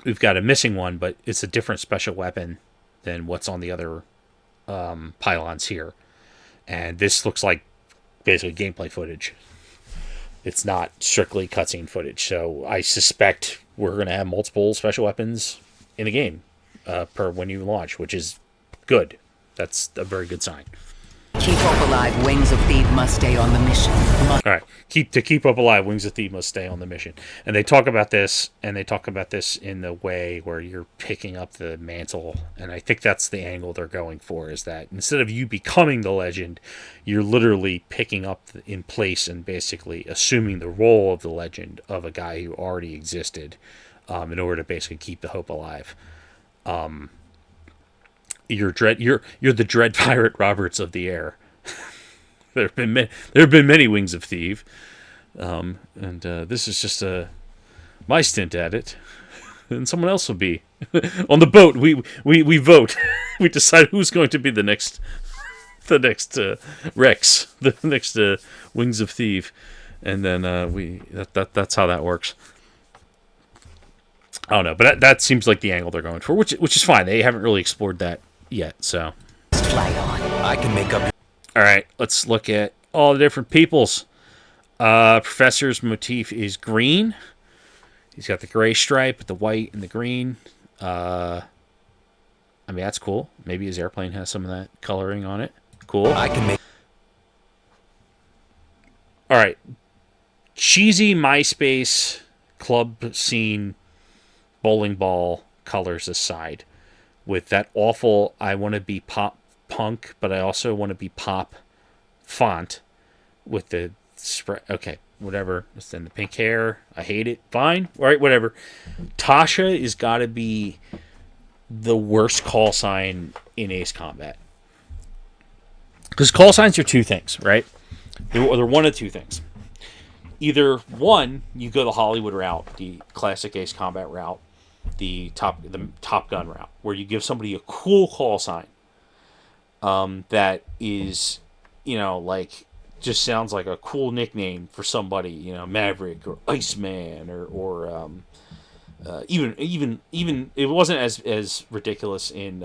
We've got a missing one, but it's a different special weapon than what's on the other pylons here. And this looks like basically gameplay footage. It's not strictly cutscene footage. So I suspect we're going to have multiple special weapons in the game per when you launch, which is good. That's a very good sign. Keep hope alive, wings of Theve must stay on the mission. All right, keep up alive, Wings of Theve must stay on the mission. And they talk about this, in the way where you're picking up the mantle, and I think that's the angle they're going for, is that instead of you becoming the legend, you're literally picking up in place and basically assuming the role of the legend of a guy who already existed, in order to basically keep the hope alive. You're the Dread Pirate Roberts of the air. there have been many Wings of Theve, and this is just my stint at it, and someone else will be on the boat. We vote. We decide who's going to be the next Rex, the next Wings of Theve, and then that's how that works. I don't know, but that seems like the angle they're going for, which is fine. They haven't really explored that yet, so. Fly on. I can make up. All right, let's look at all the different peoples. Professor's motif is green. He's got the gray stripe with the white and the green. I mean, that's cool. Maybe his airplane has some of that coloring on it. Cool. I can make. All right. Cheesy MySpace club scene bowling ball colors aside, with that awful I want to be pop punk, but I also want to be pop font with the spread. Okay, whatever. Then the pink hair. I hate it. Fine. All right, whatever. Tasha is got to be the worst call sign in Ace Combat. Because call signs are two things, right? They're one of two things. Either one, you go the Hollywood route, the classic Ace Combat route, the Top Gun route, where you give somebody a cool call sign that is, like just sounds like a cool nickname for somebody, Maverick or Iceman or even it wasn't as ridiculous in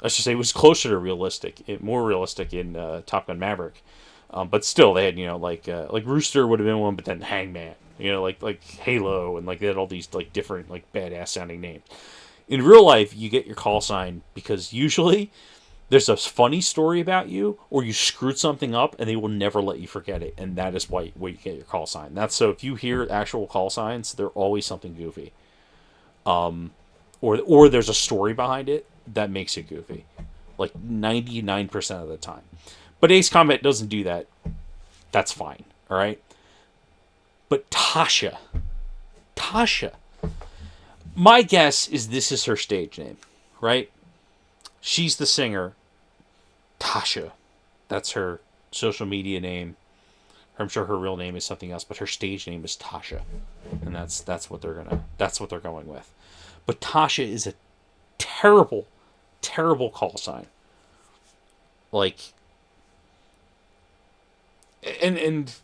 I should say it was closer to more realistic in Top Gun Maverick, but still they had like Rooster would have been one, but then Hangman, like Halo, and like they had all these like different like badass sounding names. In real life, you get your call sign because usually there's a funny story about you, or you screwed something up, and they will never let you forget it, and that is why you get your call sign. That's so if you hear actual call signs, they're always something goofy. Or there's a story behind it that makes it goofy, like 99% of the time. But Ace Combat doesn't do that. That's fine, all right? But Tasha, my guess is this is her stage name, right? She's the singer, Tasha. That's her social media name. I'm sure her real name is something else, but her stage name is Tasha, and that's what they're going with. But Tasha is a terrible, terrible call sign. Like, and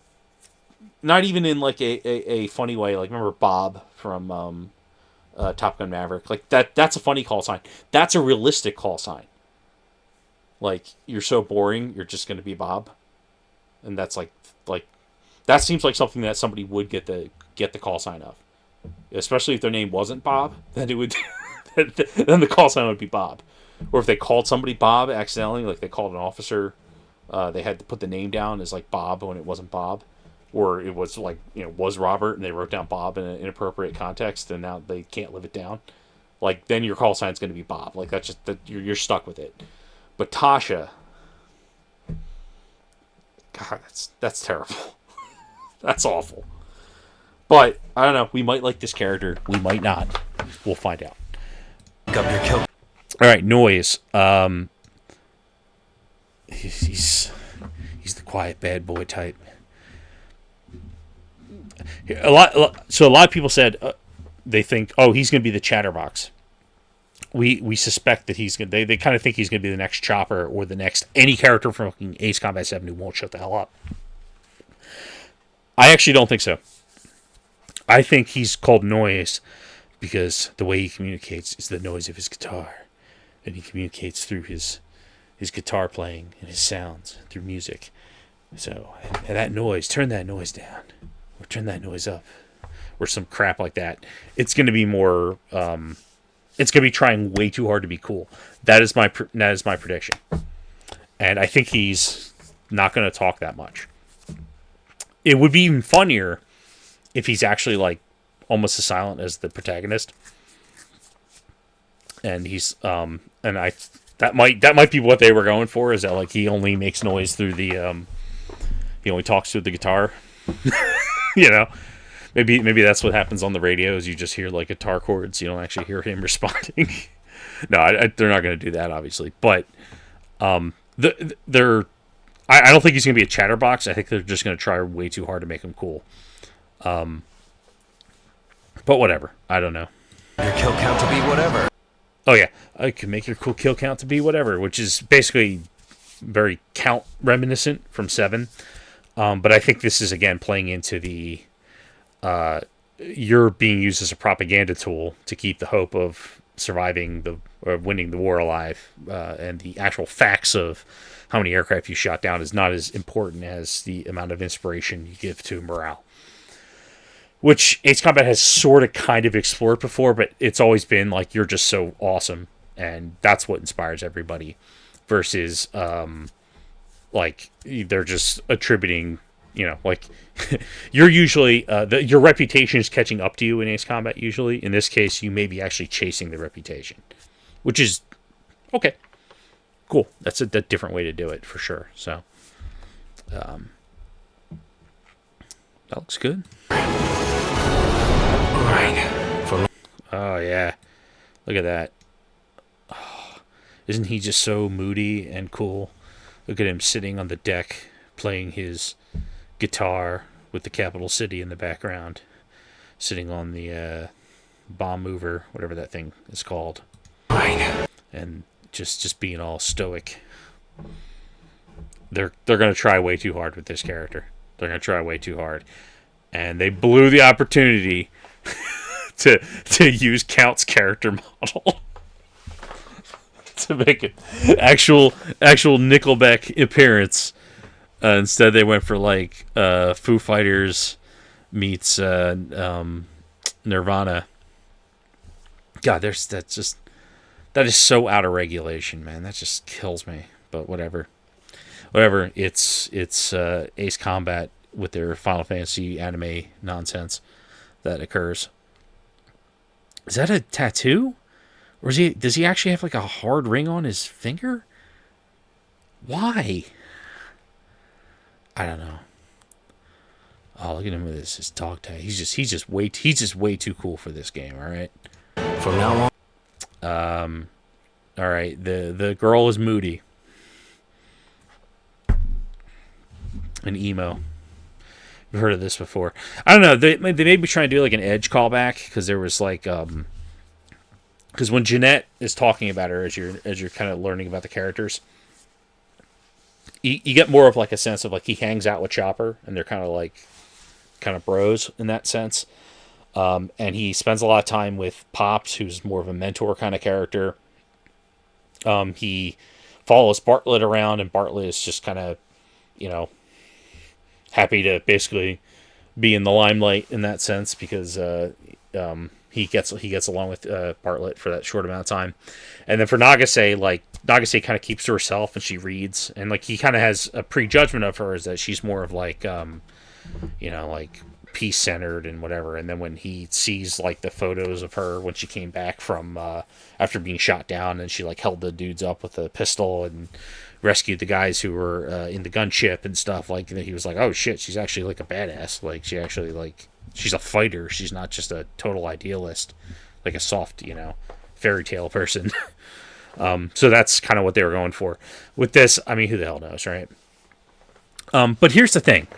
not even in like a funny way. Like, remember Bob from Top Gun Maverick? Like that's a funny call sign. That's a realistic call sign. Like, you're so boring, you're just going to be Bob, and that's like that seems like something that somebody would get the call sign of. Especially if their name wasn't Bob, then it would then the call sign would be Bob. Or if they called somebody Bob accidentally, like they called an officer, they had to put the name down as like Bob when it wasn't Bob, or it was like was Robert and they wrote down Bob in an inappropriate context, and now they can't live it down. Like, then your call sign is going to be Bob. Like, that's just that you're stuck with it. But Tasha, God, that's terrible. That's awful. But I don't know. We might like this character. We might not. We'll find out. Up your kill. All right, Noise. He's the quiet bad boy type. A lot of people said they think, oh, he's going to be the chatterbox. We suspect that he's going. They kind of think he's going to be the next Chopper or the next any character from Ace Combat 7 who won't shut the hell up. I actually don't think so. I think he's called Noise because the way he communicates is the noise of his guitar. And he communicates through his guitar playing and his sounds through music. So, and that noise, turn that noise down. Or turn that noise up. Or some crap like that. It's going to be more... it's going to be trying way too hard to be cool. That is my prediction. And I think he's not going to talk that much. It would be even funnier if he's actually like almost as silent as the protagonist. And he's that might be what they were going for, is that like he only makes noise through the he only talks through the guitar. Maybe that's what happens on the radio, is you just hear like guitar chords, you don't actually hear him responding. No, they're not going to do that, obviously. But I don't think he's going to be a chatterbox. I think they're just going to try way too hard to make him cool. But whatever. I don't know. Your kill count to be whatever. Oh, yeah. I can make your cool kill count to be whatever, which is basically very count reminiscent from 7. But I think this is, again, playing into the... you're being used as a propaganda tool to keep the hope of surviving or winning the war alive, and the actual facts of how many aircraft you shot down is not as important as the amount of inspiration you give to morale. Which Ace Combat has sort of kind of explored before, but it's always been like, you're just so awesome, and that's what inspires everybody, versus like they're just attributing, like you're usually your reputation is catching up to you in Ace Combat. Usually, in this case, you may be actually chasing the reputation, which is okay, cool. That's a different way to do it for sure. So that looks good. Oh yeah, look at that. Oh, isn't he just so moody and cool? Look at him sitting on the deck playing his guitar with the capital city in the background, sitting on the bomb mover, whatever that thing is called, and just being all stoic. They're gonna try way too hard with this character. They're gonna try way too hard, and they blew the opportunity to use Count's character model to make an actual Nickelback appearance. Instead, they went for like Foo Fighters meets Nirvana. God, that is so out of regulation, man. That just kills me. But whatever. It's Ace Combat with their Final Fantasy anime nonsense that occurs. Is that a tattoo? Or does he actually have like a hard ring on his finger? Why? I don't know. Oh, look at him with his dog tag. He's just way too cool for this game, alright? From now on. Alright, the girl is moody. An emo. I've heard of this before. I don't know. They may be trying to do like an Edge callback, because there was like because when Jeanette is talking about her as you're kind of learning about the characters, you get more of like a sense of like he hangs out with Chopper and they're kind of bros in that sense. And he spends a lot of time with Pops, who's more of a mentor kind of character. He follows Bartlett around, and Bartlett is just kind of, happy to basically be in the limelight in that sense, because he gets along with Bartlett for that short amount of time. And then for Nagase, Nagase kind of keeps to herself and she reads, and like he kind of has a prejudgment of her, is that she's more of like like peace centered and whatever. And then when he sees like the photos of her when she came back from after being shot down, and she like held the dudes up with a pistol and rescued the guys who were in the gunship and stuff, like he was like, oh shit, she's actually like a badass. Like she actually she's a fighter. She's not just a total idealist, like a soft, fairy tale person. So that's kind of what they were going for with this. I mean, who the hell knows, right? But here's the thing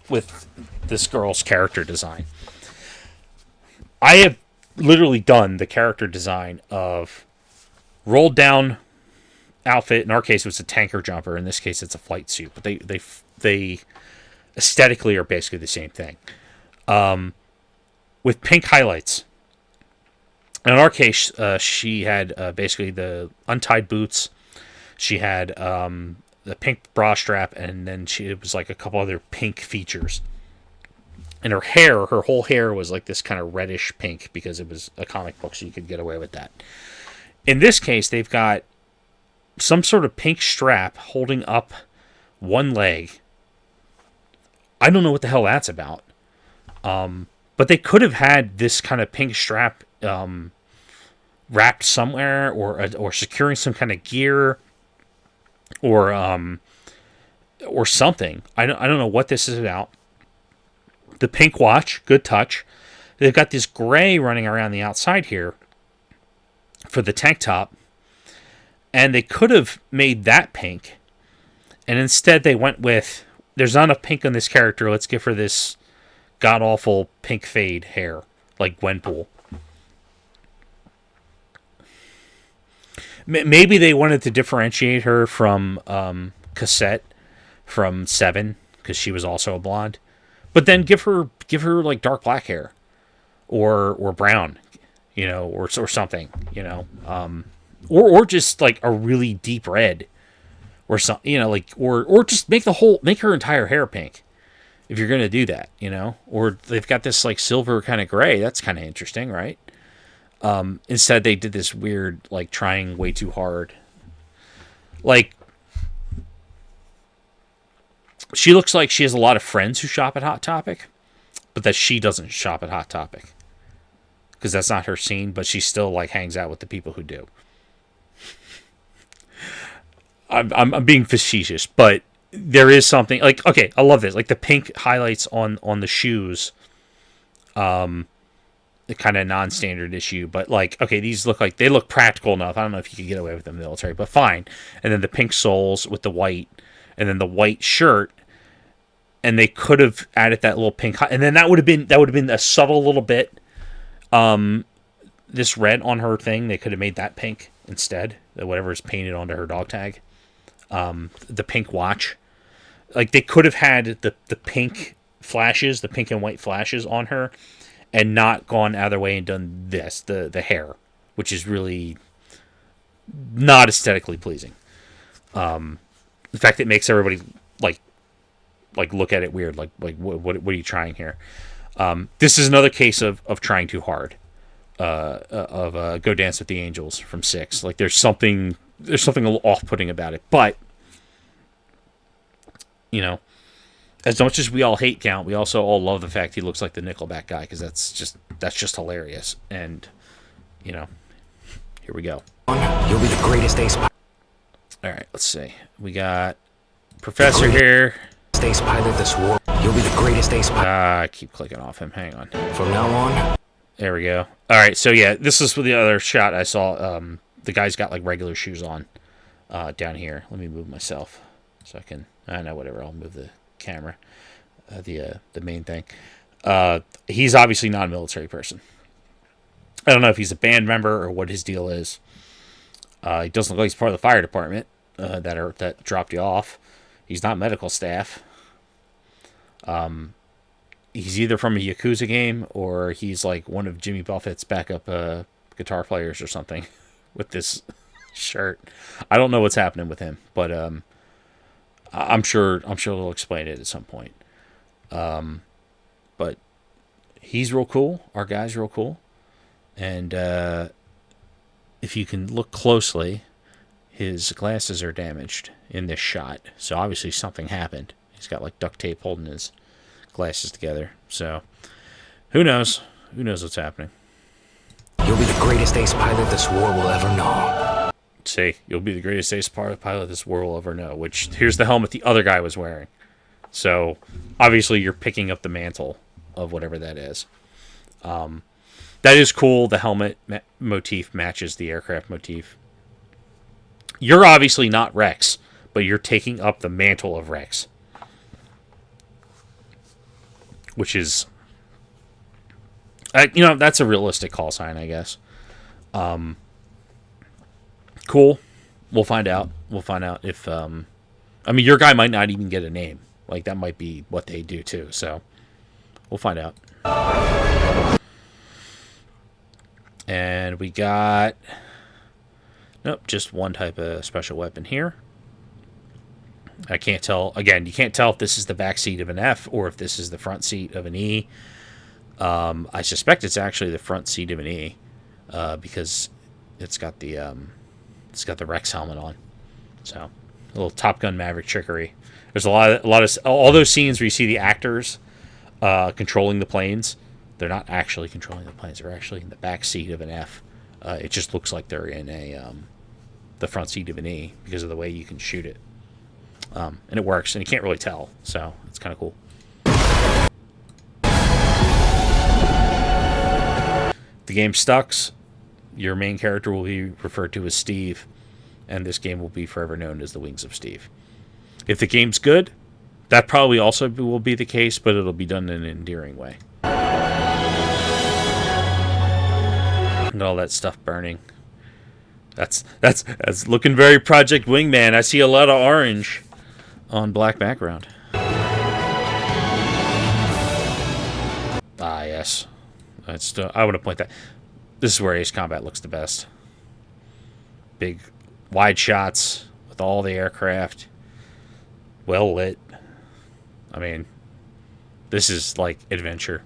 with this girl's character design. I have literally done the character design of rolled down outfit. In our case, it was a tanker jumper. In this case, it's a flight suit. But they aesthetically are basically the same thing, with pink highlights. And in our case, she had basically the untied boots. She had the pink bra strap, and then it was like a couple other pink features. And her whole hair was like this kind of reddish pink, because it was a comic book, so you could get away with that. In this case, they've got some sort of pink strap holding up one leg. I don't know what the hell that's about. But they could have had this kind of pink strap wrapped somewhere, or securing some kind of gear, or something. I don't know what this is about. The pink watch, good touch. They've got this gray running around the outside here for the tank top. And they could have made that pink. And instead they went with, there's not enough pink on this character, let's give her this god-awful pink fade hair, like Gwenpool. Maybe they wanted to differentiate her from Cassette from 7, because she was also a blonde. But then give her like dark black hair, or brown, you know, or something, you know, or just like a really deep red, or some, you know, like or just make her entire hair pink, if you're gonna do that, you know, or they've got this like silver kind of gray. That's kind of interesting, right? Instead, they did this weird like trying way too hard, like. She looks like she has a lot of friends who shop at Hot Topic, but that she doesn't shop at Hot Topic because that's not her scene. But she still like hangs out with the people who do. I'm being facetious, but there is something like, okay, I love this, like the pink highlights on the shoes. The kind of non-standard issue, but like, okay, these look like they look practical enough. I don't know if you could get away with them in the military, but fine. And then the pink soles with the white, and then the white shirt. And they could have added that little pink, and then that would have been a subtle little bit. This red on her thing, they could have made that pink instead. Whatever is painted onto her dog tag, the pink watch, like they could have had the pink flashes, the pink and white flashes on her, and not gone out of their way and done this, the hair, which is really not aesthetically pleasing. In fact, it makes everybody like look at it weird, like what are you trying here? This is another case of trying too hard. Go Dance with the Angels from 6. Like there's something a little off-putting about it, but you know, as much as we all hate Count, we also all love the fact he looks like the Nickelback guy, because that's just hilarious. And you know, here we go. You'll be the greatest ace. All right, let's see. We got Professor here. Ace pilot this war. You'll be the greatest ace pilot. I keep clicking off him. Hang on. From now on. There we go. All right, so yeah, this is for the other shot I saw. The guy's got like regular shoes on down here. Let me move myself so I can. I know, whatever. I'll move the camera, the main thing. He's obviously not a military person. I don't know if he's a band member or what his deal is. He doesn't look like he's part of the fire department that dropped you off. He's not medical staff. He's either from a Yakuza game or he's like one of Jimmy Buffett's backup guitar players or something with this shirt. I don't know what's happening with him, but I'm sure they'll explain it at some point. But he's real cool. Our guy's real cool. And if you can look closely, his glasses are damaged in this shot. So obviously something happened. He's got like duct tape holding his glasses together. So who knows? Who knows what's happening? You'll be the greatest ace pilot this war will ever know. Say, you'll be the greatest ace pilot this war will ever know. Which, here's the helmet the other guy was wearing. So obviously you're picking up the mantle of whatever that is. That is cool. The helmet motif matches the aircraft motif. You're obviously not Rex, but you're taking up the mantle of Rex. Which is, that's a realistic call sign, I guess. Cool. We'll find out. We'll find out if, your guy might not even get a name. Like, that might be what they do, too. So, we'll find out. And we got... Nope, just one type of special weapon here. I can't tell. Again, you can't tell if this is the back seat of an F or if this is the front seat of an E. I suspect it's actually the front seat of an E because it's got the Rex helmet on. So, a little Top Gun Maverick trickery. There's a lot of all those scenes where you see the actors controlling the planes. They're not actually controlling the planes. They're actually in the back seat of an F. It just looks like they're in the front seat of an E because of the way you can shoot it. And it works, and you can't really tell, so it's kind of cool. The game sucks. Your main character will be referred to as Steve, and this game will be forever known as The Wings of Steve. If the game's good, that probably also will be the case, but it'll be done in an endearing way. And all that stuff burning. That's looking very Project Wingman. I see a lot of orange on black background. Ah, yes. I want to point that. This is where Ace Combat looks the best. Big, wide shots with all the aircraft, well lit. I mean, this is like adventure.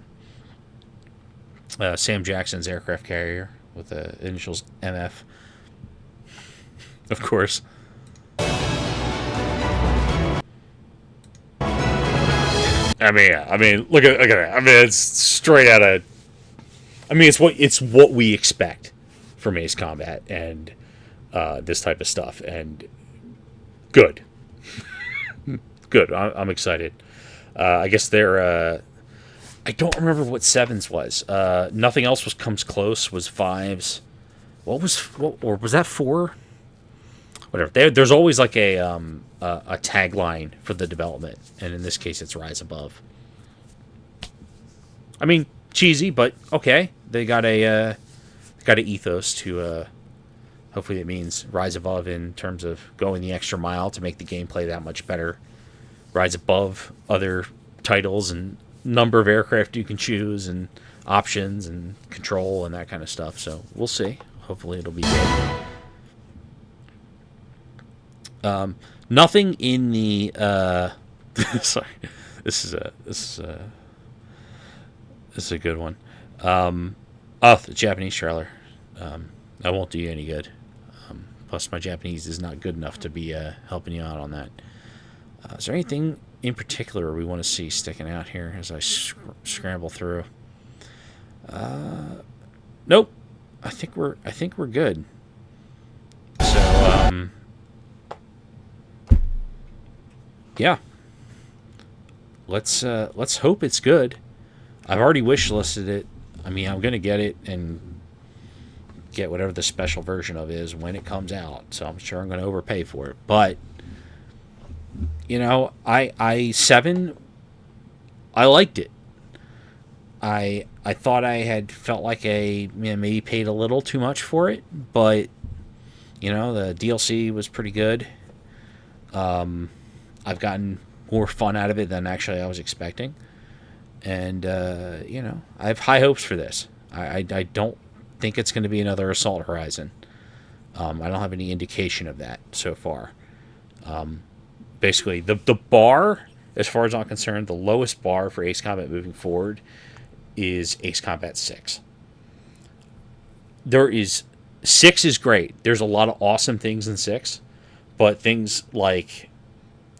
Sam Jackson's aircraft carrier with the initials MF, of course. I mean, look at that. I mean, it's straight out of. I mean, it's what we expect from Ace Combat and this type of stuff, and good, good. I'm excited. I guess they're. I don't remember what 7s was. Nothing else comes close. Was 5s. Or was that 4? Whatever. There's always like a tagline for the development, and in this case, it's Rise Above. I mean, cheesy, but okay. They got a ethos to. Hopefully, it means rise above in terms of going the extra mile to make the gameplay that much better. Rise above other titles and number of aircraft you can choose and options and control and that kind of stuff. So we'll see. Hopefully, it'll be good. Nothing in the sorry, this is a good one. The Japanese trailer. I won't do you any good. Plus, my Japanese is not good enough to be helping you out on that. Is there anything in particular we want to see sticking out here as I scramble through? Nope. I think we're good. So yeah. Let's hope it's good. I've already wish listed it. I mean, I'm gonna get it and get whatever the special version of it is when it comes out. So I'm sure I'm gonna overpay for it. But you know, I 7, I liked it. I thought I had felt like maybe paid a little too much for it, but you know, the DLC was pretty good. I've gotten more fun out of it than actually I was expecting. And, you know, I have high hopes for this. I don't think it's going to be another Assault Horizon. I don't have any indication of that so far. Basically, the bar, as far as I'm concerned, the lowest bar for Ace Combat moving forward is Ace Combat 6. 6 is great. There's a lot of awesome things in 6, but things like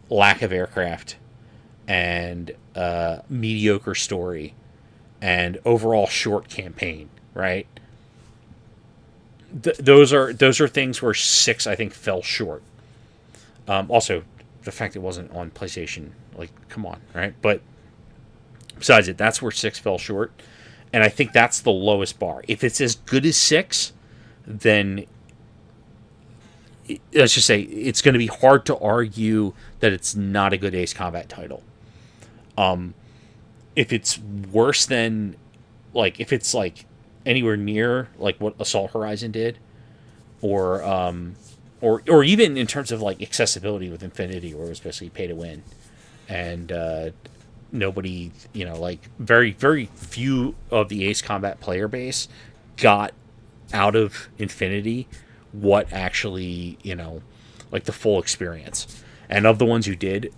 lack of aircraft and mediocre story and overall short campaign, right? Those are things where 6, I think, fell short. Also, the fact it wasn't on PlayStation, like, come on, right? But besides it, that's where 6 fell short, and I think that's the lowest bar. If it's as good as 6, then let's just say it's going to be hard to argue that it's not a good Ace Combat title. If it's worse than, like, if it's like anywhere near like what Assault Horizon did, or even in terms of like accessibility with Infinity, where it was basically pay to win, and nobody, you know, like very very few of the Ace Combat player base got out of Infinity what actually, you know, like the full experience, and of the ones who did,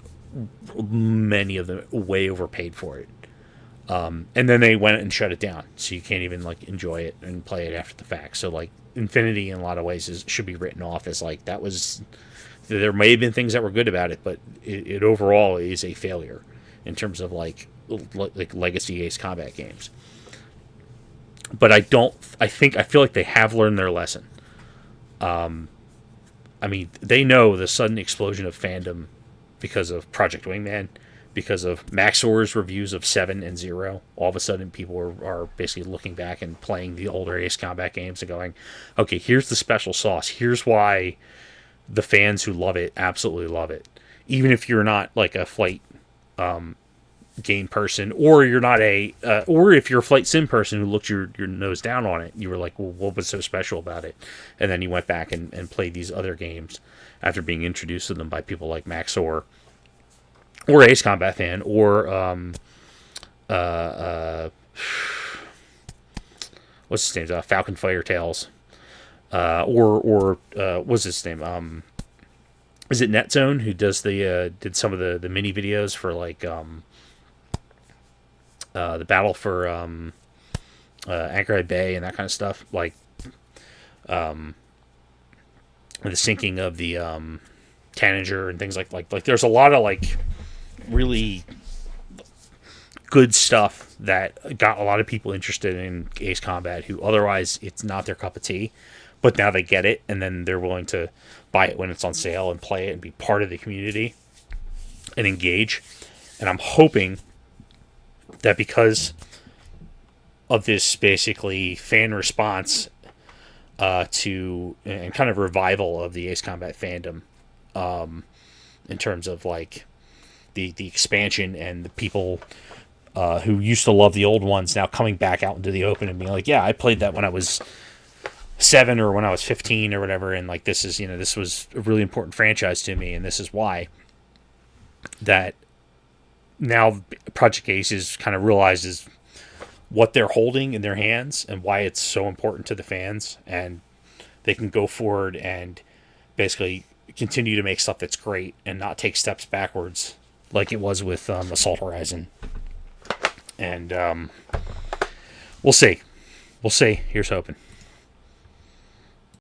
many of them way overpaid for it. And then they went and shut it down, so you can't even like enjoy it and play it after the fact. So like Infinity, in a lot of ways, should be written off as like that was. There may have been things that were good about it, but it overall is a failure in terms of like legacy Ace Combat games. But I feel like they have learned their lesson. I mean, they know the sudden explosion of fandom because of Project Wingman, because of Maxor's reviews of 7 and 0. All of a sudden, people are basically looking back and playing the older Ace Combat games and going, okay, here's the special sauce. Here's why the fans who love it absolutely love it. Even if you're not like a flight game person, or you're not or if you're a flight sim person who looked your nose down on it, you were like, well, what was so special about it? And then you went back and played these other games after being introduced to them by people like Maxor, or Ace Combat fan, or what's his name? Falcon Fighter Tales. Or what's his name? Is it NetZone who does did some of the mini videos for like the battle for Anchorhead Bay and that kind of stuff, like the sinking of the Tanager and things like there's a lot of like really good stuff that got a lot of people interested in Ace Combat who otherwise it's not their cup of tea, but now they get it and then they're willing to buy it when it's on sale and play it and be part of the community and engage. And I'm hoping that because of this basically fan response to and kind of revival of the Ace Combat fandom, in terms of like the expansion and the people who used to love the old ones now coming back out into the open and being like, yeah, I played that when I was 7 or when I was 15 or whatever, and like this is, you know, this was a really important franchise to me and this is why. That now Project Aces kind of realizes what they're holding in their hands and why it's so important to the fans, and they can go forward and basically continue to make stuff that's great and not take steps backwards like it was with Assault Horizon. And we'll see. Here's hoping.